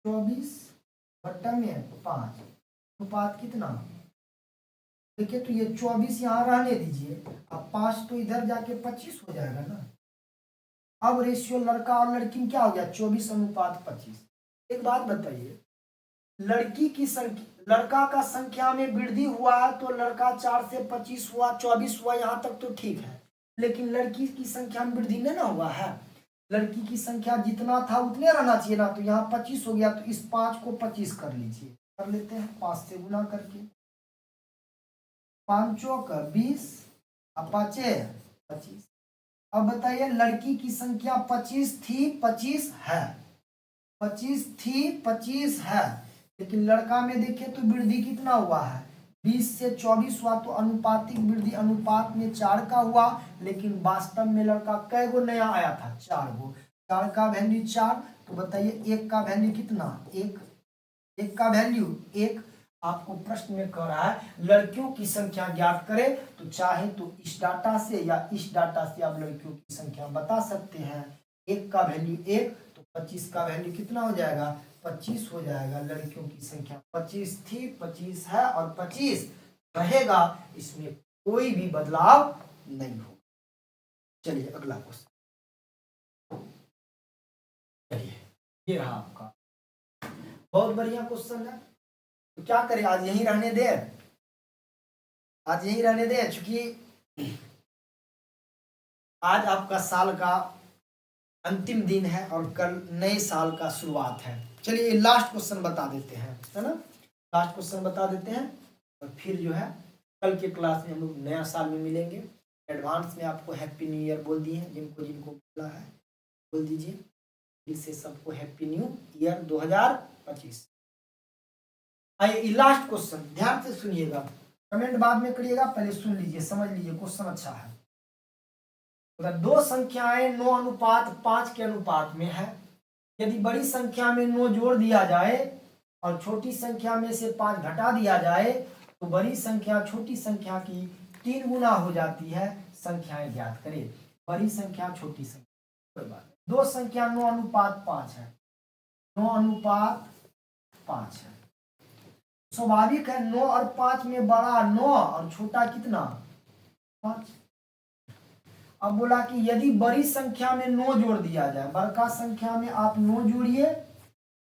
24 बट्टा में 5, अनुपात कितना? देखिए तो ये 24 यहाँ रहने दीजिए, अब 5 तो इधर जाके 25 हो जाएगा ना। अब रेशियो लड़का और लड़की में क्या हो गया? 24:25। एक बात बताइए, लड़की की संख्या, लड़का का संख्या में वृद्धि हुआ है तो लड़का 4 से 25 हुआ, 24 हुआ, यहाँ तक तो ठीक है। लेकिन लड़की की संख्या में वृद्धि नहीं ना हुआ है। लड़की की संख्या जितना था उतने रहना चाहिए ना, तो यहाँ 25 हो गया तो इस 5 को 25 कर लीजिए। कर लेते हैं 5 से गुना करके, 5 चौक 20 और 5 25। अब बताइए, लड़की की संख्या 25 थी, 25 है, 25 थी, 25 है, लेकिन लड़का में देखिए तो वृद्धि कितना हुआ है? 20 से 24 हुआ तो अनुपातिक वृद्धि अनुपात में 4 का हुआ, लेकिन वास्तव में लड़का कै गो नया आया था? 4 गो। 4 का वैल्यू 4, तो बताइए 1 का वैल्यू कितना? 1 का वैल्यू 1। आपको प्रश्न में कह रहा है लड़कियों की संख्या ज्ञात करें, तो चाहे तो इस डाटा से या इस डाटा से आप लड़कियों की संख्या बता सकते हैं। 1 का वैल्यू 1, तो 25 का वैल्यू कितना हो जाएगा? 25 हो जाएगा। लड़कियों की संख्या 25 थी, 25 है और 25 रहेगा, इसमें कोई भी बदलाव नहीं होगा। चलिए अगला क्वेश्चन। चलिए ये रहा आपका, बहुत बढ़िया क्वेश्चन है। तो क्या करें, आज यहीं रहने दे, आज यहीं रहने दे, चूंकि आज आपका साल का अंतिम दिन है और कल नए साल का शुरुआत है। चलिए लास्ट क्वेश्चन बता देते हैं, है ना। लास्ट क्वेश्चन बता देते हैं और फिर जो है कल के क्लास में हम लोग नया साल में मिलेंगे। एडवांस में आपको हैप्पी न्यू ईयर बोल दिए हैं, जिनको जिनको बोला है बोल दीजिए। फिर से सबको हैप्पी न्यू ईयर 2025। आइए लास्ट क्वेश्चन, ध्यान से सुनिएगा, कमेंट बाद में करिएगा, पहले सुन लीजिए, समझ लीजिए, क्वेश्चन अच्छा है। अगर दो संख्याएं 9:5 के अनुपात में है, यदि बड़ी संख्या में 9 जोड़ दिया जाए और छोटी संख्या में से 5 घटा दिया जाए तो बड़ी संख्या छोटी संख्या की 3 गुना हो जाती है। संख्याएं ज्ञात करें। बड़ी संख्या छोटी संख्या, कोई बात नहीं। दो संख्या 9:5 है, 9:5 है। स्वाभाविक है 9 और 5 में बड़ा 9 और छोटा कितना? 5। अब बोला कि यदि बड़ी संख्या में 9 जोड़ दिया जाए, बड़का संख्या में आप 9 जोड़िए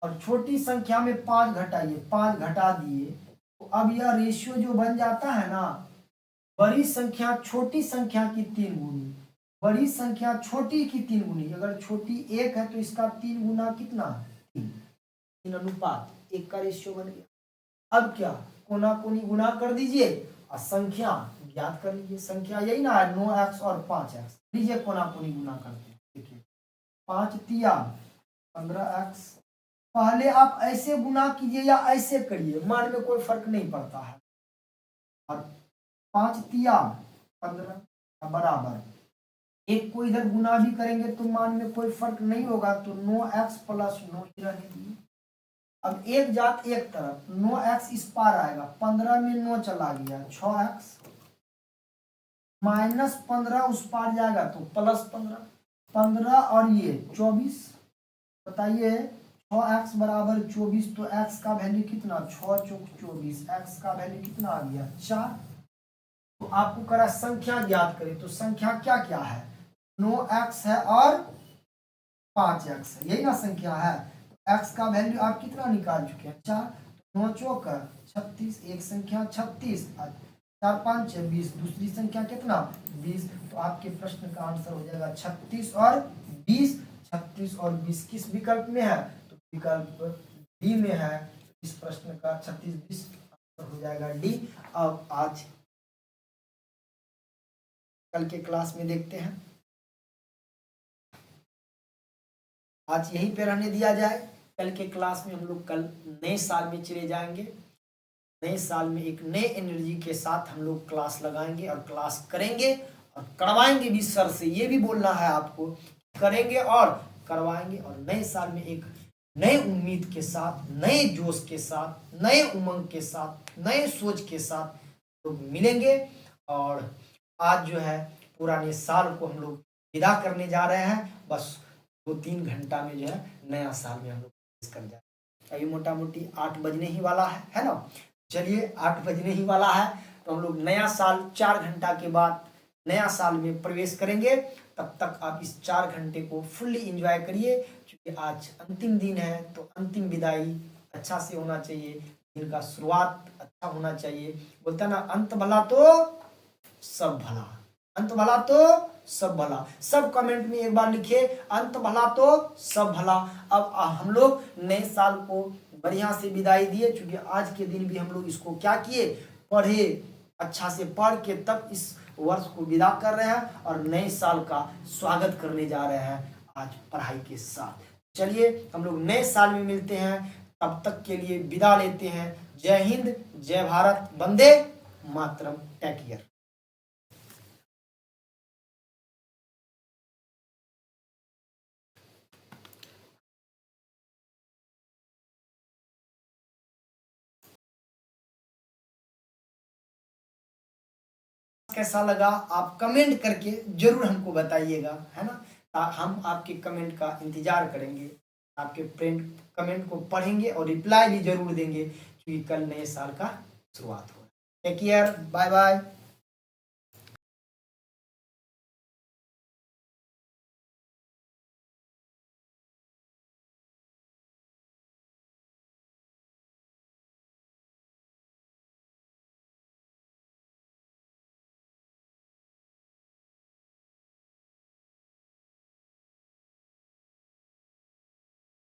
और छोटी संख्या में 5 घटाइए, 5 घटा दिए, तो अब यह रेशियो जो बन जाता है ना, बड़ी संख्या छोटी संख्या की 3 गुनी, बड़ी संख्या छोटी की 3 गुनी। अगर छोटी 1 है तो इसका 3 गुना कितना, 3 अनुपात 1 का रेशियो बन गया। अब क्या, कोना कोनी गुना कर दीजिए और संख्या ज्ञात कर लीजिए। संख्या यही ना है, 9x और 5x। लीजिए कोना कोनी गुना करते हैं। देखिए 5 तिया 15x। पहले आप ऐसे गुना कीजिए या ऐसे करिए, मान में कोई फर्क नहीं पड़ता है। और 5 तिया 15 बराबर 1 को इधर गुना भी करेंगे तो मान में कोई फर्क नहीं होगा, तो 9x प्लस 9 ही रहने दीजिए। अब एक जात एक तरफ, 9x इस पार आएगा, 15 में 9 चला गया, 6x माइनस 15 उस पार जाएगा तो प्लस 15, 15 और ये 24। बताइए 6x बराबर 24, तो x का वैल्यू कितना, 6 चौक 24, x का वैल्यू कितना आ गया, 4। तो आपको करा संख्या ज्ञात करें, तो संख्या क्या क्या है, 9x है और 5x है, यही ना संख्या है। तो x का वैल्यू आप कितना निकाल चुके हैं, 4। 9 चौक 36, एक संख्या 36, 4 5 20, दूसरी संख्या कितना 20। तो आपके प्रश्न का आंसर हो जाएगा 36 और 20। 36 और 20 किस विकल्प में है, तो विकल्प डी में है। इस प्रश्न का 36 20 आंसर हो जाएगा डी। अब आज कल के क्लास में देखते हैं, आज यहीं पे रहने दिया जाए। कल के क्लास में हम लोग कल नए साल में चले जाएंगे। नए साल में एक नए एनर्जी के साथ हम लोग क्लास लगाएंगे और क्लास करेंगे और करवाएंगे भी सर से। ये भी बोलना है आपको, करेंगे और करवाएंगे। और नए साल में एक नए उम्मीद के साथ, नए जोश के साथ, नए उमंग के साथ, नए सोच के साथ लोग मिलेंगे। और आज जो है पुराने साल को हम लोग विदा करने जा रहे हैं। बस 2-3 घंटा में जो है नया साल में हम लोग कर जाए। अभी मोटा मोटी 8 बजने ही वाला है ना। चलिए 8 बजने ही वाला है, तो हम लोग नया साल 4 घंटा के बाद नया साल में प्रवेश करेंगे। तब तक आप इस 4 घंटे को फुल्ली एंजॉय करिए, क्योंकि आज अंतिम दिन है। तो अंतिम विदाई अच्छा से होना चाहिए, दिन का शुरुआत अच्छा होना चाहिए। बोलता ना, अंत भला तो सब भला, अंत भला तो सब भला। सब कमेंट में एक बार लिखिए, अंत भला तो सब भला। अब हम लोग नए साल को बढ़िया से विदाई दिए, क्योंकि आज के दिन भी हम लोग इसको क्या किए, पढ़े, अच्छा से पढ़ के तब इस वर्ष को विदा कर रहे हैं और नए साल का स्वागत करने जा रहे हैं आज पढ़ाई के साथ। चलिए हम लोग नए साल में मिलते हैं, तब तक के लिए विदा लेते हैं। जय हिंद, जय भारत, वंदे मातरम, टेक केयर। कैसा लगा आप कमेंट करके जरूर हमको बताइएगा, है ना। हम आपके कमेंट का इंतजार करेंगे, आपके फ्रेंड कमेंट को पढ़ेंगे और रिप्लाई भी जरूर देंगे, क्योंकि कल नए साल का शुरुआत हो रहा है। Take care, bye bye.